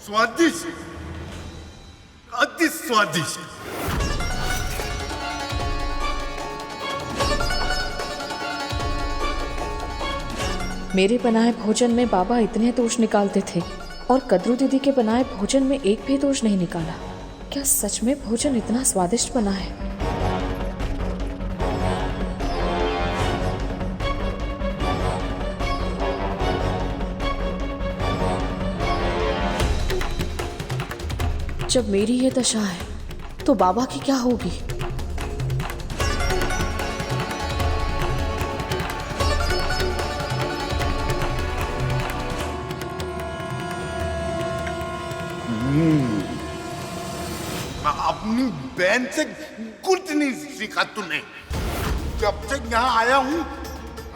स्वादिष्ट, अति स्वादिष्ट। मेरे बनाए भोजन में बाबा इतने दोष निकालते थे और कद्रू दीदी के बनाए भोजन में एक भी दोष नहीं निकाला। क्या सच में भोजन इतना स्वादिष्ट बना है? जब मेरी ये दशा है तो बाबा की क्या होगी? अपनी बहन से कुछ नहीं सीखा तूने। जब से यहाँ आया हूँ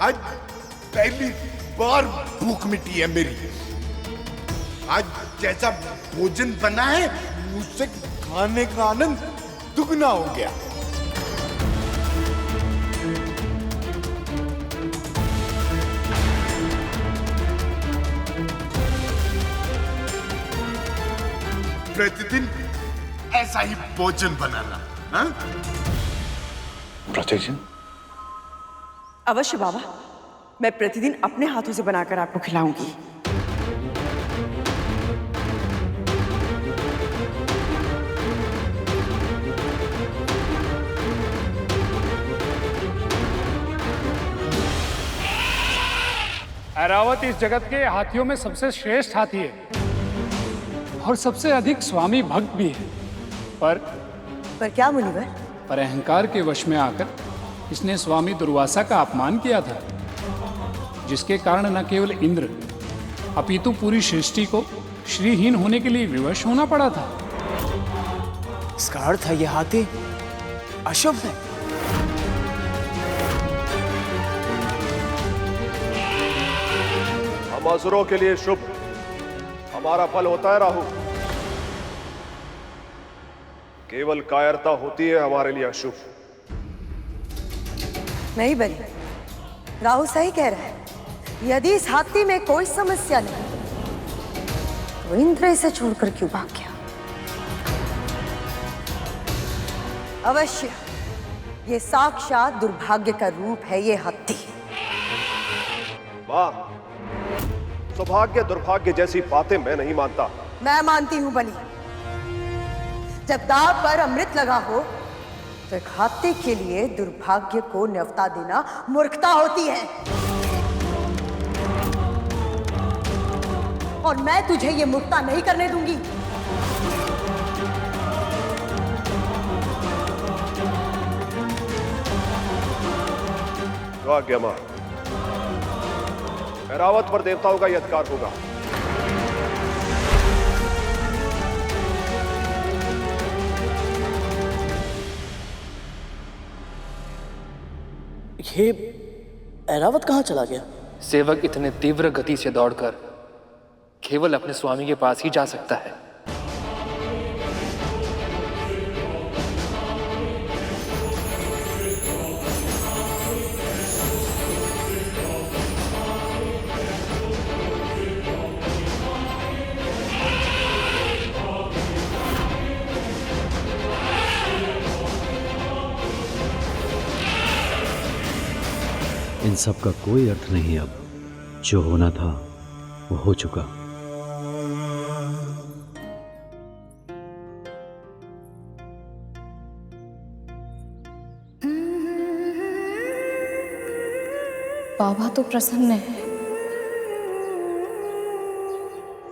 आज पहली बार भूख मिटी है मेरी। आज जैसा भोजन बना है मुझसे खाने का आनंद दुगना हो गया। प्रतिदिन ऐसा ही भोजन बनाना, हाँ? प्रतिदिन? अवश्य बाबा, मैं प्रतिदिन अपने हाथों से बनाकर आपको खिलाऊंगी। ऐरावत इस जगत के हाथियों में सबसे श्रेष्ठ हाथी है और सबसे अधिक स्वामी भक्त भी है। पर क्या मुनिवर? पर अहंकार के वश में आकर इसने स्वामी दुर्वासा का अपमान किया था, जिसके कारण न केवल इंद्र अपितु पूरी सृष्टि को श्रीहीन होने के लिए विवश होना पड़ा था। इसका अर्थ है यह हाथी अशुभ है। हम असुरों के लिए शुभ, हमारा फल होता है राहु। केवल कायरता होती है हमारे लिए अशुभ। नहीं बनी, राहु सही कह रहा है। यदि इस हाथी में कोई समस्या नहीं तो इंद्र इसे छोड़कर क्यों भाग गया? अवश्य ये साक्षात दुर्भाग्य का रूप है ये हाथी। वाह, सौभाग्य दुर्भाग्य जैसी बातें मैं नहीं मानता। मैं मानती हूं बनी। जब दांव पर अमृत लगा हो तो एक हाथी के लिए दुर्भाग्य को न्यौता देना मूर्खता होती है। और मैं तुझे ये मूर्खता नहीं करने दूंगी। जो आज्ञा मां। ऐरावत पर देवताओं का यह अधिकार होगा। ये ऐरावत कहाँ चला गया? सेवक इतने तीव्र गति से दौड़कर केवल अपने स्वामी के पास ही जा सकता है। इन सब का कोई अर्थ नहीं। अब जो होना था वो हो चुका। बाबा तो प्रसन्न है,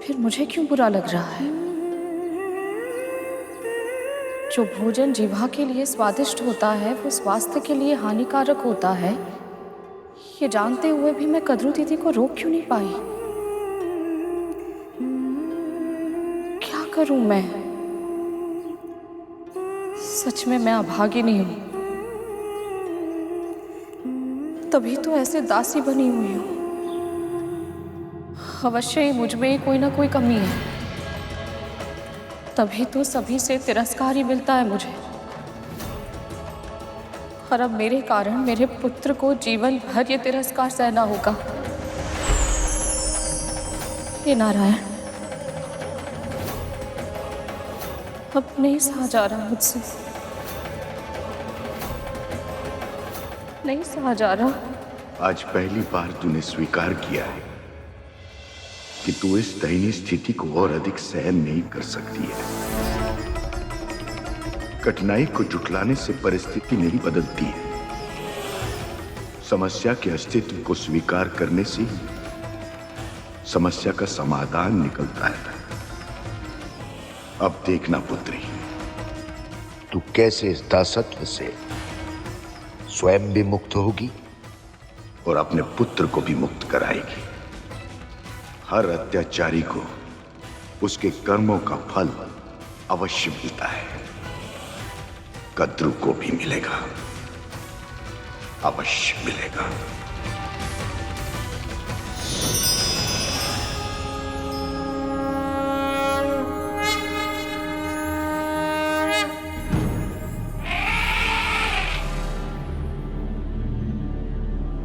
फिर मुझे क्यों बुरा लग रहा है? जो भोजन जीवा के लिए स्वादिष्ट होता है वो स्वास्थ्य के लिए हानिकारक होता है, ये जानते हुए भी मैं कद्रू दीदी को रोक क्यों नहीं पाई? क्या करूं मैं? सच में मैं अभागिनी हूं, तभी तो ऐसे दासी बनी हुई हूं। अवश्य ही मुझ में कोई ना कोई कमी है, तभी तो सभी से तिरस्कार ही मिलता है मुझे। और अब मेरे कारण मेरे पुत्र को जीवन भर ये तिरस्कार सहना होगा। हे नारायण, अब नहीं सहा जा रहा मुझसे, नहीं सहा जा रहा। आज पहली बार तूने स्वीकार किया है कि तू इस दयनीय स्थिति को और अधिक सहन नहीं कर सकती है। कठिनाई को जुटलाने से परिस्थिति नहीं बदलती है। समस्या के अस्तित्व को स्वीकार करने से ही समस्या का समाधान निकलता है। अब देखना पुत्री, तू कैसे इस दासत्व से स्वयं भी मुक्त होगी और अपने पुत्र को भी मुक्त कराएगी। हर अत्याचारी को उसके कर्मों का फल अवश्य मिलता है। कद्रू को भी मिलेगा, अवश्य मिलेगा।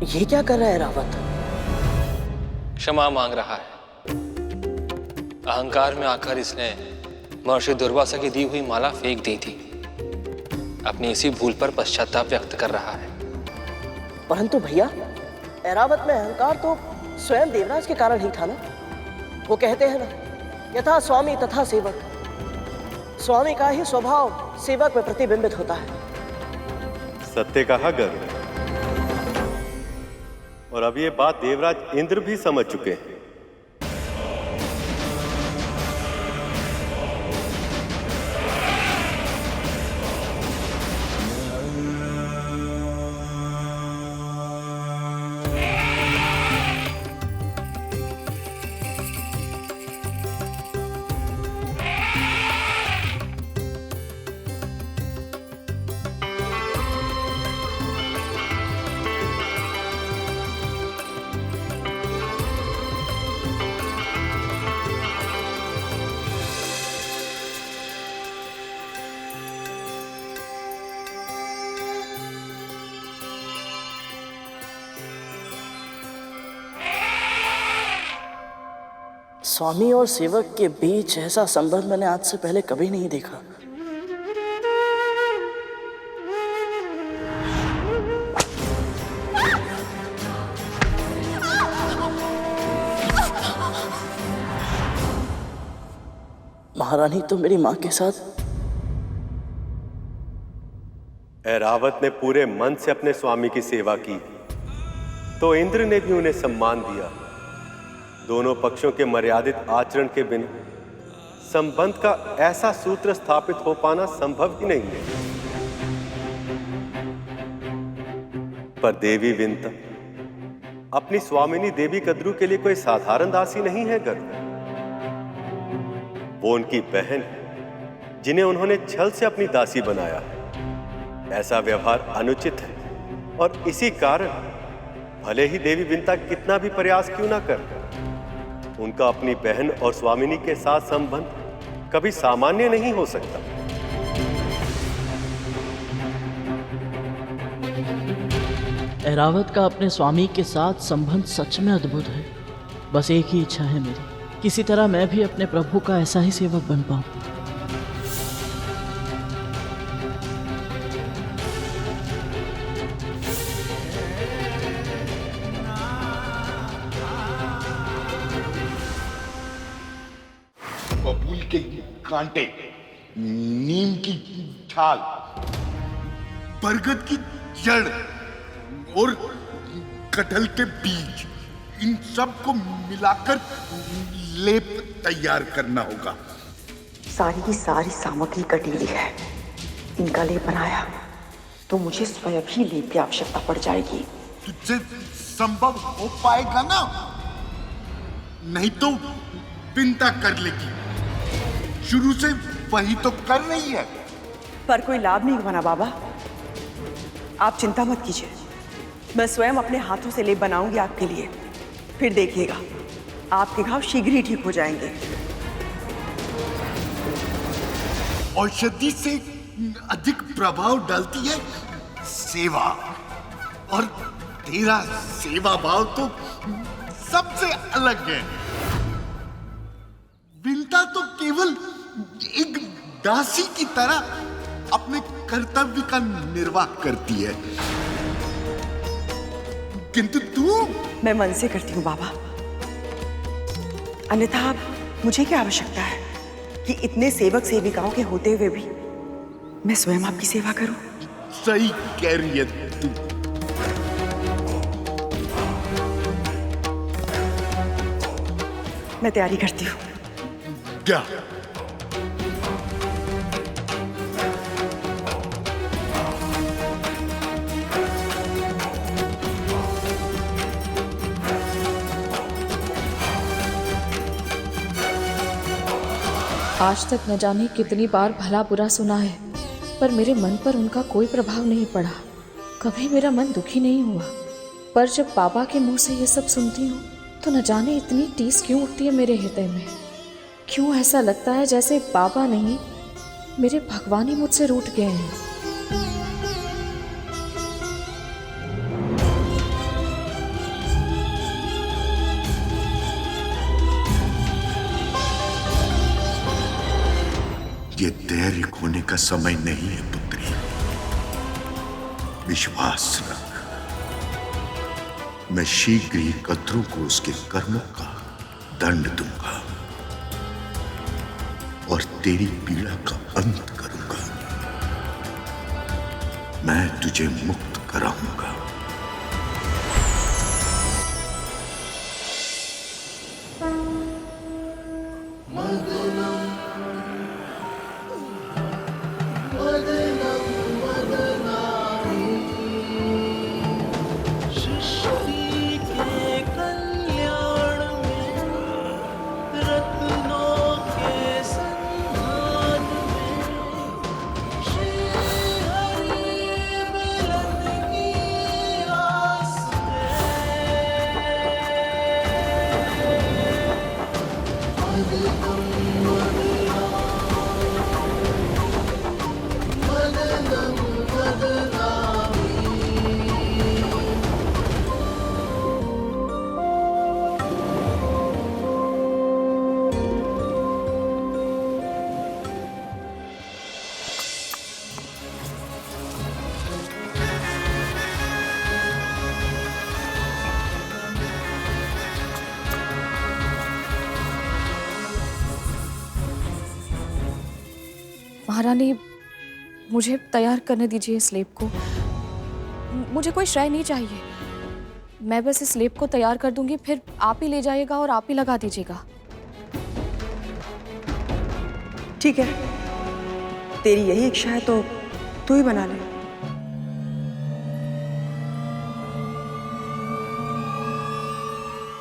ये क्या कर रहा है रावत? क्षमा मांग रहा है। अहंकार में आकर इसने महर्षि दुर्वासा की दी हुई माला फेंक दी थी। अपनी इसी भूल पर पश्चाताप व्यक्त कर रहा है। परंतु भैया, ऐरावत में अहंकार तो स्वयं देवराज के कारण ही था ना। वो कहते हैं ना, यथा स्वामी तथा सेवक। स्वामी का ही स्वभाव सेवक में प्रतिबिंबित होता है। सत्य कहा गरुड़। और अब ये बात देवराज इंद्र भी समझ चुके हैं। स्वामी और सेवक के बीच ऐसा संबंध मैंने आज से पहले कभी नहीं देखा। महारानी तो मेरी मां के साथ। ऐरावत ने पूरे मन से अपने स्वामी की सेवा की, तो इंद्र ने भी उन्हें सम्मान दिया। दोनों पक्षों के मर्यादित आचरण के बिना संबंध का ऐसा सूत्र स्थापित हो पाना संभव ही नहीं है। पर देवी विंता अपनी स्वामिनी देवी कद्रू के लिए कोई साधारण दासी नहीं है गरुड़। वो उनकी बहन है, जिन्हें उन्होंने छल से अपनी दासी बनाया। ऐसा व्यवहार अनुचित है और इसी कारण भले ही देवी विंता कितना भी प्रयास क्यों ना कर, उनका अपनी बहन और स्वामिनी के साथ संबंध कभी सामान्य नहीं हो सकता। ऐरावत का अपने स्वामी के साथ संबंध सच में अद्भुत है। बस एक ही इच्छा है मेरी, किसी तरह मैं भी अपने प्रभु का ऐसा ही सेवक बन पाऊं। बबूल के कांटे, नीम की छाल, बरगद की जड़ और कटहल के बीज, इन सब को मिलाकर लेप तैयार करना होगा। सारी की सारी सामग्री कटीली है। इनका लेप बनाया तो मुझे स्वयं ही लेप की आवश्यकता पड़ जाएगी। तुझसे संभव हो पाएगा ना? नहीं तो विंता कर लेगी। शुरू से वही तो कर रही है। पर कोई लाभ नहीं हुआ ना बाबा। आप चिंता मत कीजिए, मैं स्वयं अपने हाथों से लेप बनाऊंगी आपके लिए। फिर देखिएगा, आपके घाव शीघ्र ही ठीक हो जाएंगे। औषधि से अधिक प्रभाव डालती है सेवा, और तेरा सेवा भाव तो सबसे अलग है। विंता तो केवल एक दासी की तरह अपने कर्तव्य का निर्वाह करती है, किंतु तू? मैं मन से करती हूँ बाबा, अन्यथा मुझे क्या आवश्यकता है कि इतने सेवक सेविकाओं के होते हुए भी मैं स्वयं आपकी सेवा करूं? सही कह रही है तू। मैं तैयारी करती हूँ। क्या? आज तक न जाने कितनी बार भला बुरा सुना है, पर मेरे मन पर उनका कोई प्रभाव नहीं पड़ा। कभी मेरा मन दुखी नहीं हुआ। पर जब बाबा के मुंह से ये सब सुनती हूँ तो न जाने इतनी टीस क्यों उठती है मेरे हृदय में। क्यों ऐसा लगता है जैसे बाबा नहीं, मेरे भगवान ही मुझसे रूठ गए हैं। ये धैर्य खोने का समय नहीं है पुत्री। विश्वास रख, मैं शीघ्र ही कद्रू को उसके कर्मों का दंड दूंगा और तेरी पीड़ा का अंत करूंगा। मैं तुझे मुक्त कराऊंगा। महारानी, मुझे तैयार करने दीजिए इस लेप को। मुझे कोई श्रेय नहीं चाहिए। मैं बस इस लेप को तैयार कर दूंगी, फिर आप ही ले जाइएगा और आप ही लगा दीजिएगा। ठीक है, तेरी यही इच्छा है तो तू ही बना ले।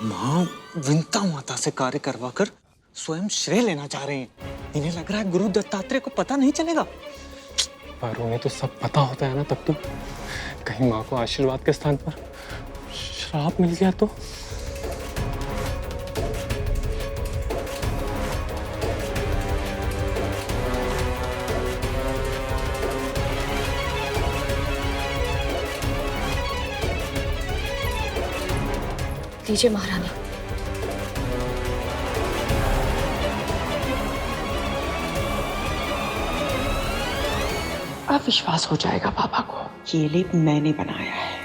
माँ विंता माता से कार्य करवाकर स्वयं श्रेय लेना चाह रहे हैं। इन्हें लग रहा है गुरु दत्तात्रेय को पता नहीं चलेगा। पर उन्हें तो सब पता होता है ना तब तो। कहीं माँ को आशीर्वाद के स्थान पर श्राप मिल गया तो? लीजिए महारानी। अब विश्वास हो जाएगा पापा को, ये लेप मैंने बनाया है।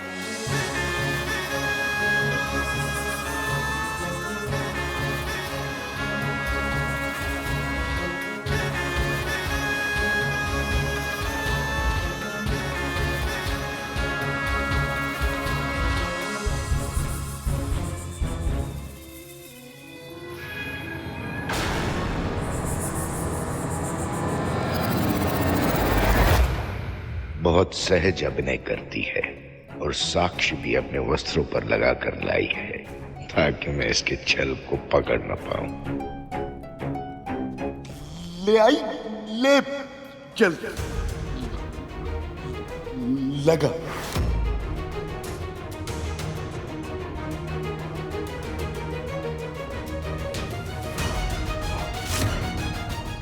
बहुत सहज अभिनय करती है और साक्ष्य भी अपने वस्त्रों पर लगाकर लाई है ताकि मैं इसके छल को पकड़ न पाऊं। ले आई ले, चल लगा।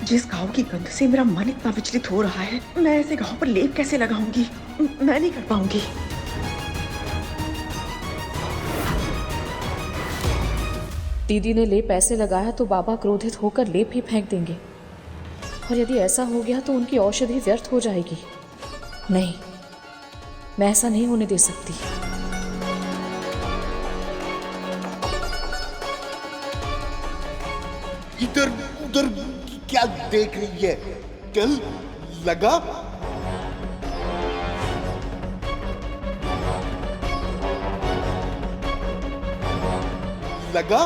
जिस घाव की गंध से मेरा मन इतना विचलित हो रहा है, मैं ऐसे घाव पर लेप कैसे लगाऊंगी? मैं नहीं कर पाऊंगी। दीदी ने लेप ऐसे लगाया तो बाबा क्रोधित होकर लेप ही फेंक देंगे, और यदि ऐसा हो गया तो उनकी औषधि व्यर्थ हो जाएगी। नहीं, मैं ऐसा नहीं होने दे सकती। इधर उधर क्या देख रही है? चल लगा। लगा।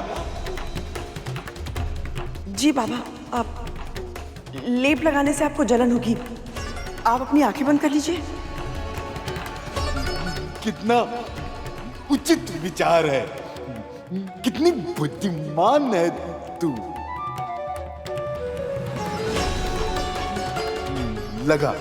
जी बाबा, आप लेप लगाने से आपको जलन होगी, आप अपनी आंखें बंद कर लीजिए। कितना उचित विचार है, कितनी बुद्धिमान है तू। लगा।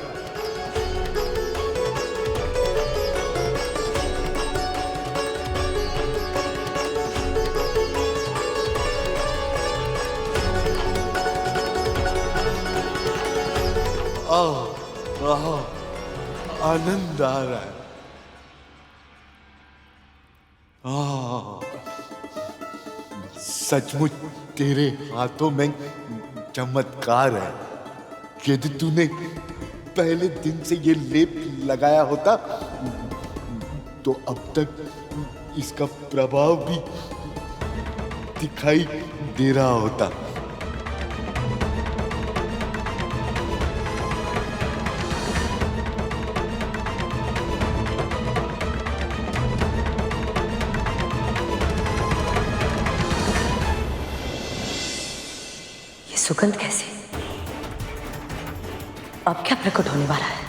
आनंद आ रहा है। सचमुच तेरे हाथों में चमत्कार है। यदि तूने पहले दिन से ये लेप लगाया होता तो अब तक इसका प्रभाव भी दिखाई दे रहा होता। ये सुगंध कैसे? अब क्या प्रकट होने वाला है?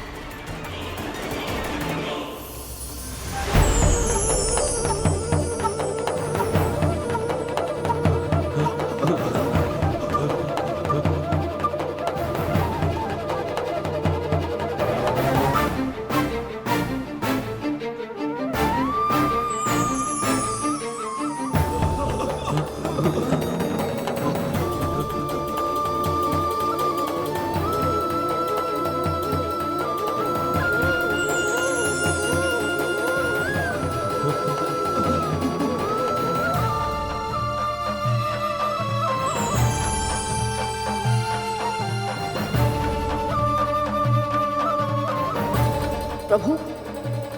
प्रभु,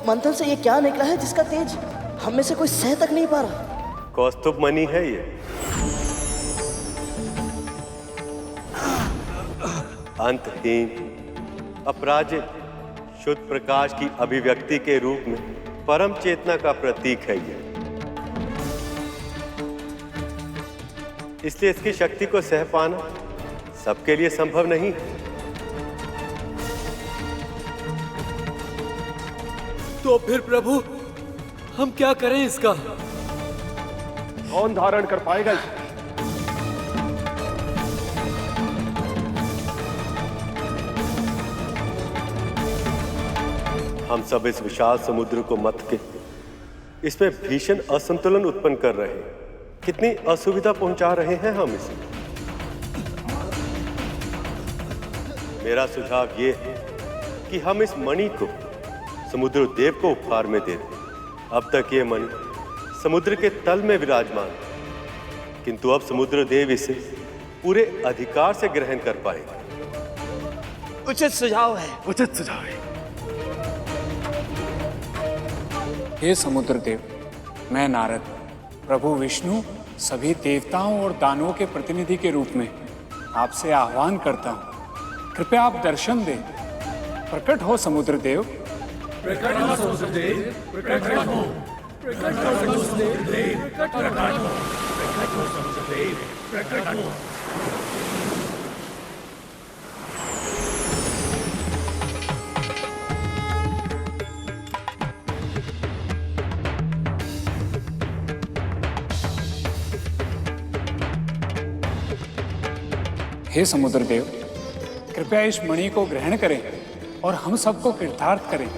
मंथन से ये क्या निकला है जिसका तेज हम में से कोई सह तक नहीं पा रहा? कौस्तुभ मणि है ये। अंतहीन, अपराजित, शुद्ध प्रकाश की अभिव्यक्ति के रूप में परम चेतना का प्रतीक है ये। इसलिए इसकी शक्ति को सह पाना सबके लिए संभव नहीं है। तो फिर प्रभु हम क्या करें इसका? कौन धारण कर पाएगा इसे? हम सब इस विशाल समुद्र को मथ के इसमें भीषण असंतुलन उत्पन्न कर रहे हैं। कितनी असुविधा पहुंचा रहे हैं हम इसे। मेरा सुझाव ये है कि हम इस मणि को समुद्र देव को उपहार में दे दें। अब तक ये मणि समुद्र के तल में विराजमान, किंतु अब समुद्र देव इसे पूरे अधिकार से ग्रहण कर पाएगा। उचित सुझाव है। उचित सुझाव है। हे समुद्र देव, मैं नारद प्रभु विष्णु सभी देवताओं और दानवों के प्रतिनिधि के रूप में आपसे आह्वान करता हूँ, कृपया आप दर्शन दें। प्रकट हो समुद्र देव। प्रकट हो समुद्र देव, प्रकट हो, प्रकट हो समुद्र देव, प्रकट हो, प्रकट हो समुद्र देव, प्रकट हो। हे समुद्र देव, कृपया इस मणि को ग्रहण करें और हम सबको कृतार्थ करें।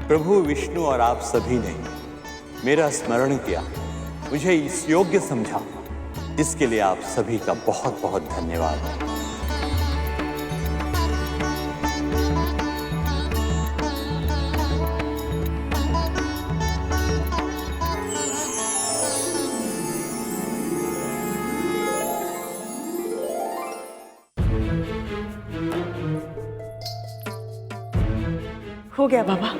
प्रभु विष्णु और आप सभी ने मेरा स्मरण किया, मुझे इस योग्य समझा, इसके लिए आप सभी का बहुत बहुत धन्यवाद। हो गया बाबा।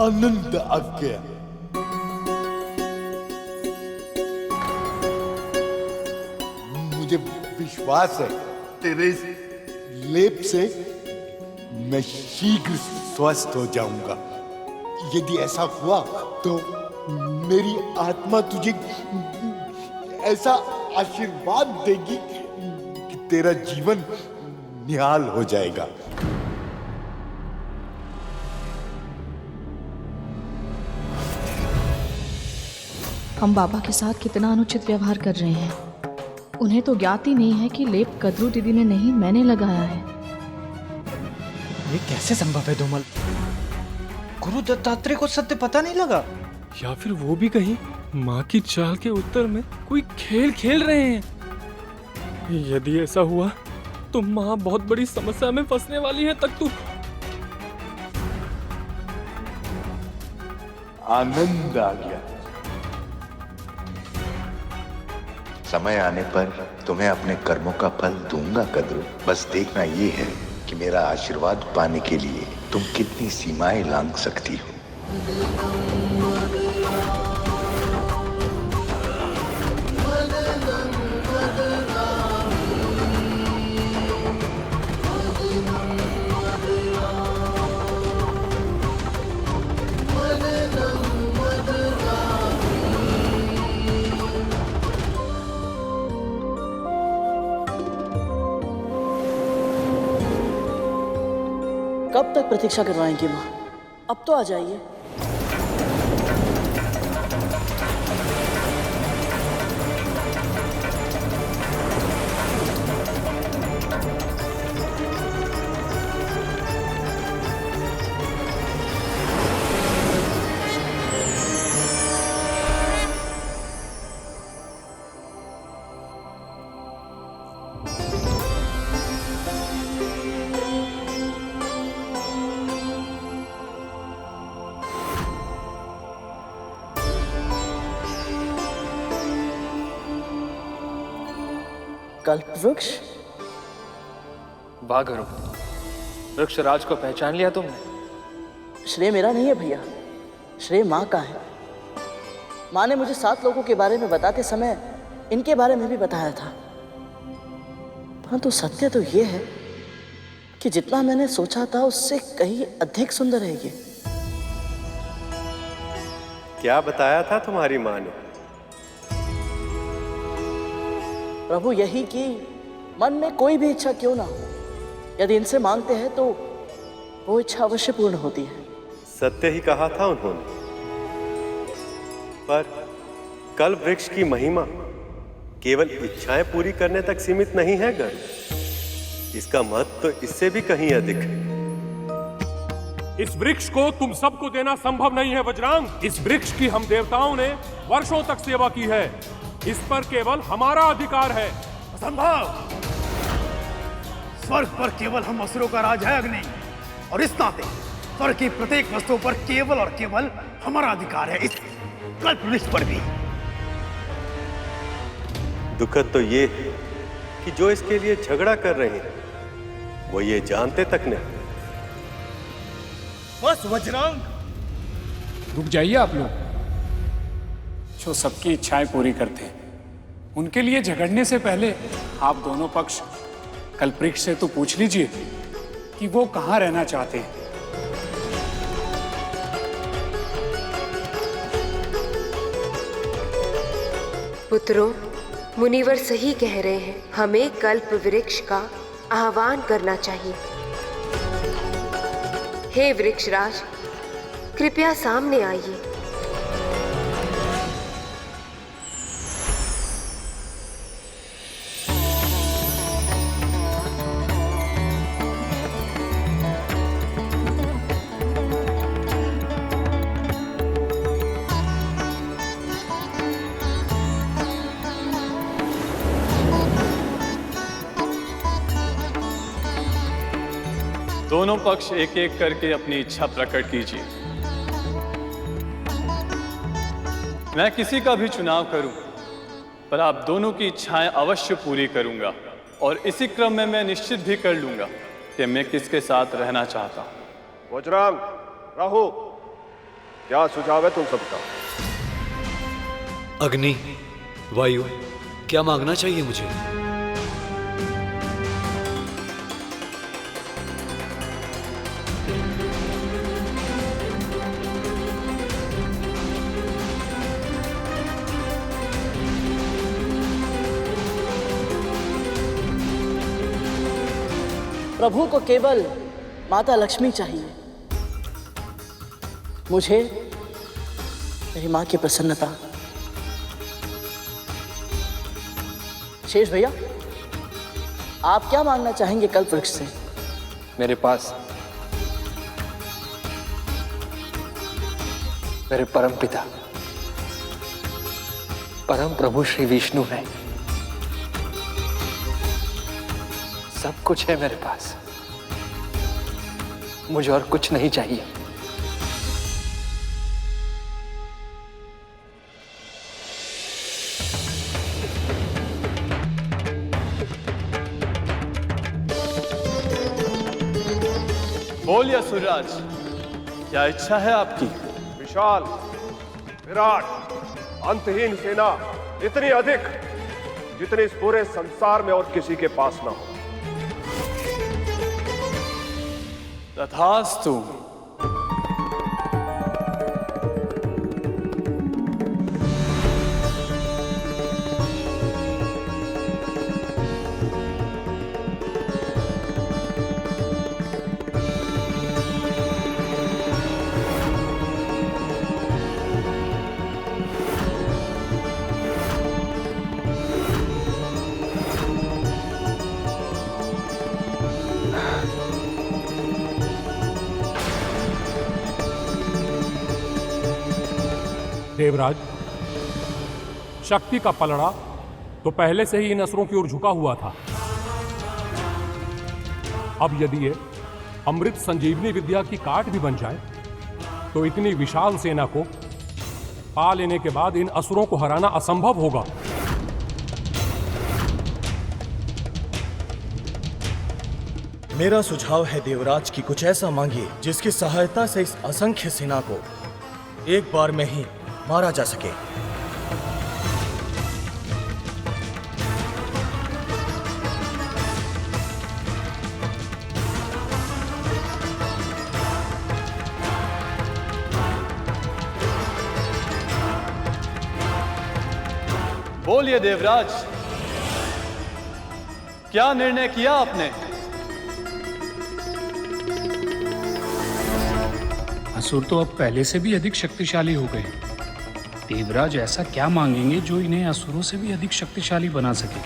आनंद आ गया। मुझे विश्वास है तेरे इस लेप से मैं शीघ्र स्वस्थ हो जाऊंगा। यदि ऐसा हुआ तो मेरी आत्मा तुझे ऐसा आशीर्वाद देगी कि तेरा जीवन निहाल हो जाएगा। हम बाबा के साथ कितना अनुचित व्यवहार कर रहे हैं। उन्हें तो ज्ञात ही नहीं है कि लेप कद्रू दीदी ने नहीं, मैंने लगाया है। ये कैसे संभव है धूमल? गुरु दत्तात्रेय को सत्य पता नहीं लगा? या फिर वो भी कहीं माँ की चाल के उत्तर में कोई खेल खेल रहे हैं। यदि ऐसा हुआ तो माँ बहुत बड़ी समस्या में फंसने वाली है। तक तू आनंद आ गया। समय आने पर तुम्हें अपने कर्मों का फल दूंगा कद्रू। बस देखना ये है कि मेरा आशीर्वाद पाने के लिए तुम कितनी सीमाएं लांघ सकती हो। कब तक प्रतीक्षा करवाएंगी माँ? अब तो आ जाइए। कल्प वृक्ष? वाह गुरु, वृक्षराज को पहचान लिया तुमने? श्रेय मेरा नहीं है भैया, श्रेय माँ का है। माँ ने मुझे 7 लोगों के बारे में बताते समय इनके बारे में भी बताया था। परंतु सत्य तो ये है कि जितना मैंने सोचा था उससे कहीं अधिक सुंदर है ये। क्या बताया था तुम्हारी माँ ने? प्रभु यही कि मन में कोई भी इच्छा क्यों ना हो, यदि इनसे मांगते हैं तो वो इच्छा अवश्य पूर्ण होती है। सत्य ही कहा था उन्होंने। पर कल्प वृक्ष की महिमा केवल इच्छाएं पूरी करने तक सीमित नहीं है गरुड़। इसका महत्व तो इससे भी कहीं अधिक है। इस वृक्ष को तुम सबको देना संभव नहीं है वज्रांग। इस वृक्ष की हम देवताओं ने वर्षों तक सेवा की है। इस पर केवल हमारा अधिकार है। असंभव। स्वर्ग पर केवल हम असुरों का राज है अग्नि, और इस नाते स्वर्ग की प्रत्येक वस्तु पर केवल और केवल हमारा अधिकार है, इस कल्प वृक्ष पर भी। दुखद तो ये है कि जो इसके लिए झगड़ा कर रहे हैं वो ये जानते तक नहीं। बस वज्रांग, रुक जाइए आप लोग। जो सबकी इच्छाएं पूरी करते हैं उनके लिए झगड़ने से पहले आप दोनों पक्ष कल्पवृक्ष से तो पूछ लीजिए कि वो कहाँ रहना चाहते हैं। पुत्रों, मुनिवर सही कह रहे हैं। हमें कल्प वृक्ष का आह्वान करना चाहिए। हे वृक्षराज, कृपया सामने आइए। दोनों पक्ष एक एक करके अपनी इच्छा प्रकट कीजिए। मैं किसी का भी चुनाव करूं, पर आप दोनों की इच्छाएं अवश्य पूरी करूंगा, और इसी क्रम में मैं निश्चित भी कर लूंगा कि मैं किसके साथ रहना चाहता हूं। वज्रांग, राहु, क्या सुझाव है तुम सबका? अग्नि, वायु, क्या मांगना चाहिए मुझे? प्रभु को केवल माता लक्ष्मी चाहिए। मुझे मेरी मां की प्रसन्नता। शेष भैया, आप क्या मांगना चाहेंगे कल्प वृक्ष से? मेरे पास मेरे परम पिता परम प्रभु श्री विष्णु है। सब कुछ है मेरे पास, मुझे और कुछ नहीं चाहिए। बोलिए असुरराज, क्या इच्छा है आपकी? विशाल, विराट, अंतहीन सेना, इतनी अधिक जितनी इस पूरे संसार में और किसी के पास ना हो। तथास्तु। देवराज, शक्ति का पलड़ा तो पहले से ही इन असुरों की ओर झुका हुआ था। अब यदि ये अमृत संजीवनी विद्या की काट भी बन जाए तो इतनी विशाल सेना को पा लेने के बाद इन असुरों को हराना असंभव होगा। मेरा सुझाव है देवराज की कुछ ऐसा मांगिए जिसकी सहायता से इस असंख्य सेना को एक बार में ही मारा जा सके। बोलिए देवराज, क्या निर्णय किया आपने? असुर तो अब पहले से भी अधिक शक्तिशाली हो गए। देवराज ऐसा क्या मांगेंगे जो इन्हें असुरों से भी अधिक शक्तिशाली बना सके?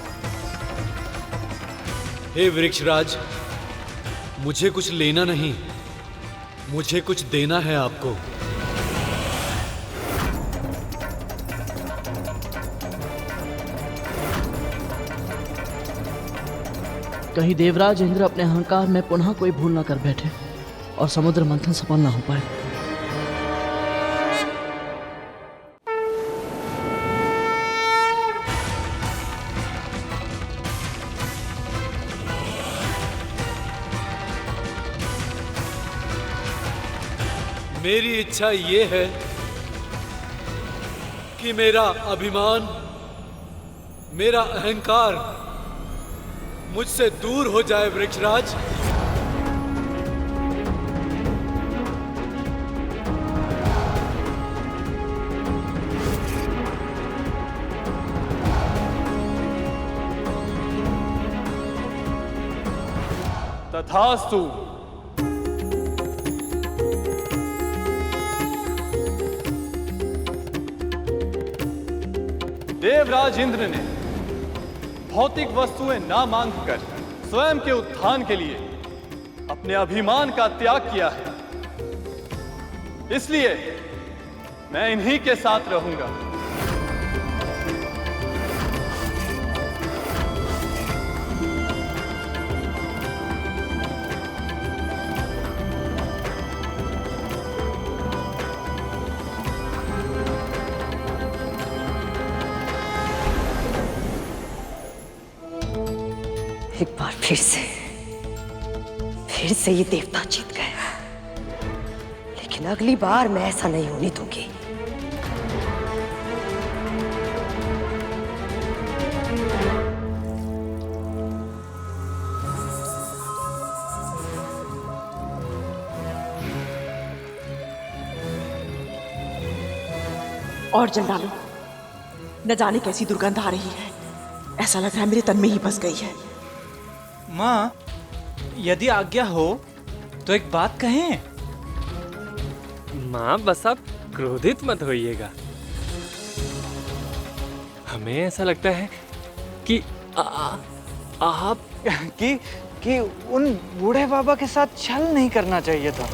हे वृक्षराज, मुझे कुछ लेना नहीं, मुझे कुछ देना है आपको। कहीं देवराज इंद्र अपने अहंकार में पुनः कोई भूल न कर बैठे और समुद्र मंथन सफल न हो पाए। मेरी इच्छा ये है कि मेरा अभिमान, मेरा अहंकार मुझसे दूर हो जाए वृक्षराज। तथास्तु। देवराज इंद्र ने भौतिक वस्तुएं ना मांगकर स्वयं के उत्थान के लिए अपने अभिमान का त्याग किया है, इसलिए मैं इन्हीं के साथ रहूंगा। एक बार फिर से ये देवता जीत गए, लेकिन अगली बार मैं ऐसा नहीं होने दूंगी। और जल डालो, न जाने कैसी दुर्गंध आ रही है। ऐसा लग रहा है मेरे तन में ही बस गई है। माँ, यदि आज्ञा हो तो एक बात कहें? माँ, बस आप क्रोधित मत होइएगा। हमें ऐसा लगता है कि आप कि उन बूढ़े बाबा के साथ छल नहीं करना चाहिए था।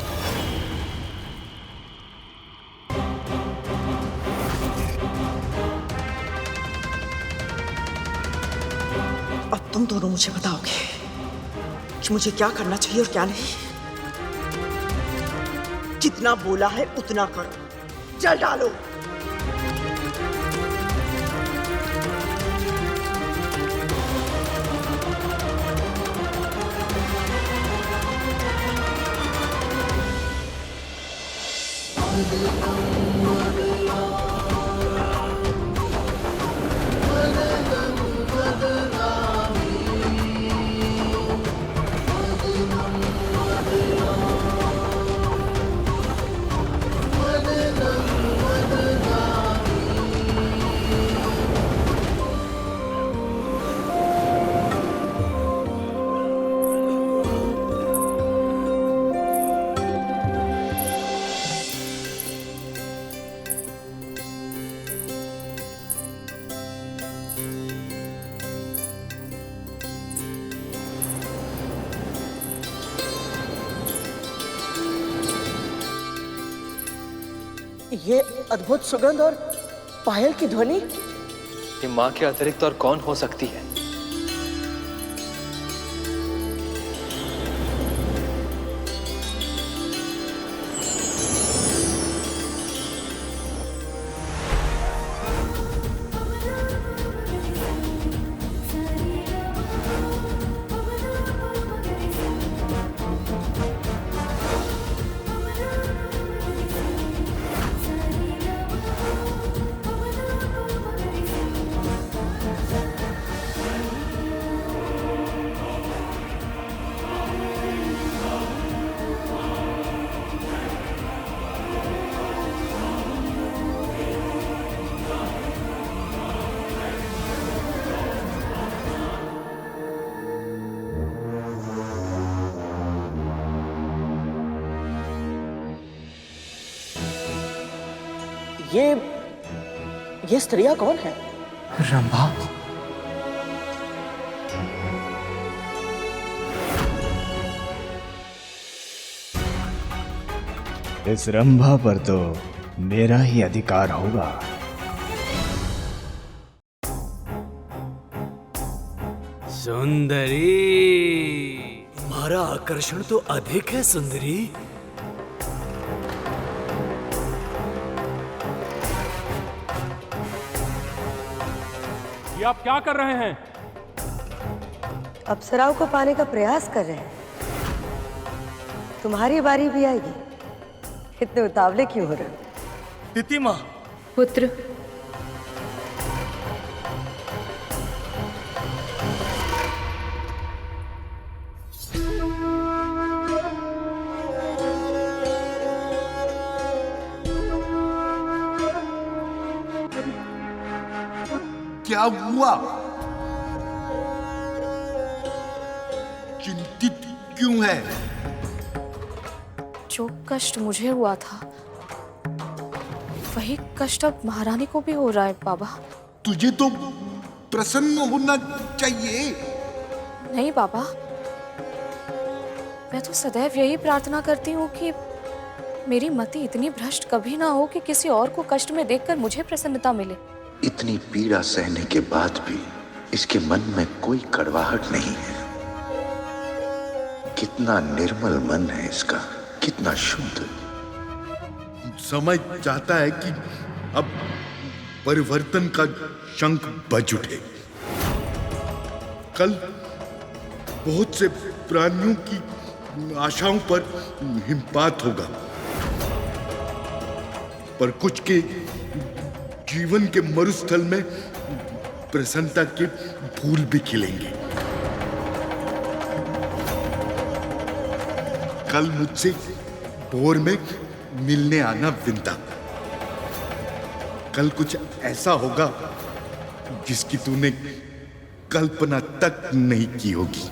अब तुम दोनों मुझे बताओगे कि मुझे क्या करना चाहिए और क्या नहीं। जितना बोला है उतना करो, जल डालो। ये अद्भुत सुगंध और पायल की ध्वनि, ये माँ के अतिरिक्त और कौन हो सकती है? ये स्त्रियां कौन है? रंभा। इस रंभा पर तो मेरा ही अधिकार होगा। सुंदरी, तुम्हारा आकर्षण तो अधिक है सुंदरी। ये आप क्या कर रहे हैं? अप्सराओं को पाने का प्रयास कर रहे हैं। तुम्हारी बारी भी आएगी। इतने उतावले क्यों हो रहे हो? तिथि माँ। पुत्र, क्या हुआ? चिंतित क्यों है? जो कष्ट मुझे हुआ था वही कष्ट अब महारानी को भी हो रहा है बाबा। तुझे तो प्रसन्न होना चाहिए। नहीं बाबा, मैं तो सदैव यही प्रार्थना करती हूँ कि मेरी मति इतनी भ्रष्ट कभी ना हो कि किसी और को कष्ट में देखकर मुझे प्रसन्नता मिले। इतनी पीड़ा सहने के बाद भी इसके मन में कोई कड़वाहट नहीं है। कितना निर्मल मन है इसका, कितना शुद्ध। समय चाहता है कि अब परिवर्तन का शंख बज उठे। कल बहुत से प्राणियों की आशाओं पर हिमपात होगा, पर कुछ के जीवन के मरुस्थल में प्रसन्नता के फूल भी खिलेंगे। कल मुझसे भोर में मिलने आना विंता। कल कुछ ऐसा होगा जिसकी तूने कल्पना तक नहीं की होगी।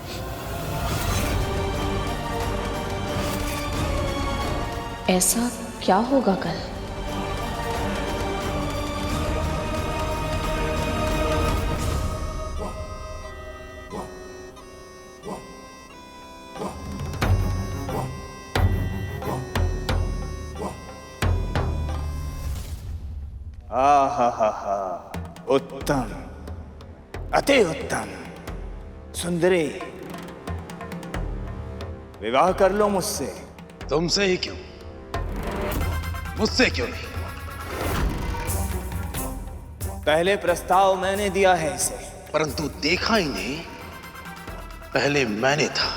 ऐसा क्या होगा कल? आहा, उत्तम, अति उत्तम। सुंदरी, विवाह कर लो मुझसे। तुमसे ही क्यों, मुझसे क्यों नहीं? पहले प्रस्ताव मैंने दिया है इसे, परंतु देखा ही नहीं, पहले मैंने था।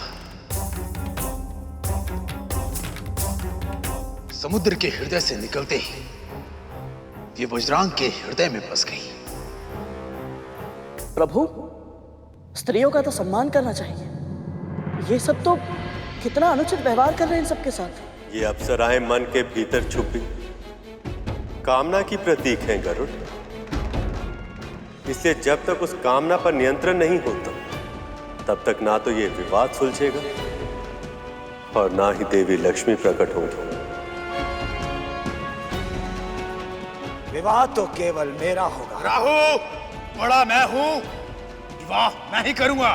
समुद्र के हृदय से निकलते ही ये वज्रांग के हृदय में बस गई। प्रभु, स्त्रियों का तो सम्मान करना चाहिए। ये सब तो कितना अनुचित व्यवहार कर रहे हैं इन सबके साथ। ये अप्सराएं मन के भीतर छुपी कामना की प्रतीक हैं गरुड़। इसलिए जब तक उस कामना पर नियंत्रण नहीं होता तब तक ना तो ये विवाद सुलझेगा और ना ही देवी लक्ष्मी प्रकट होगी। विवाह तो केवल मेरा होगा। राहु, बड़ा मैं हूं, विवाह मैं ही करूंगा।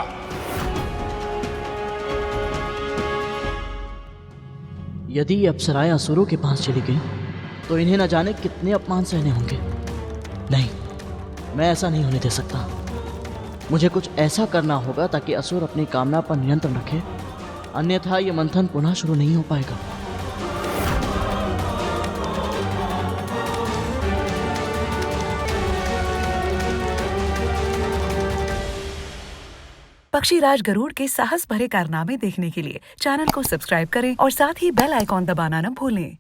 यदि ये अप्सराएं असुरों के पास चली गई तो इन्हें न जाने कितने अपमान सहने होंगे। नहीं, मैं ऐसा नहीं होने दे सकता। मुझे कुछ ऐसा करना होगा ताकि असुर अपनी कामना पर नियंत्रण रखे, अन्यथा ये मंथन पुनः शुरू नहीं हो पाएगा। पक्षीराज गरुड़ के साहस भरे कारनामे देखने के लिए चैनल को सब्सक्राइब करें और साथ ही बेल आइकॉन दबाना न भूलें।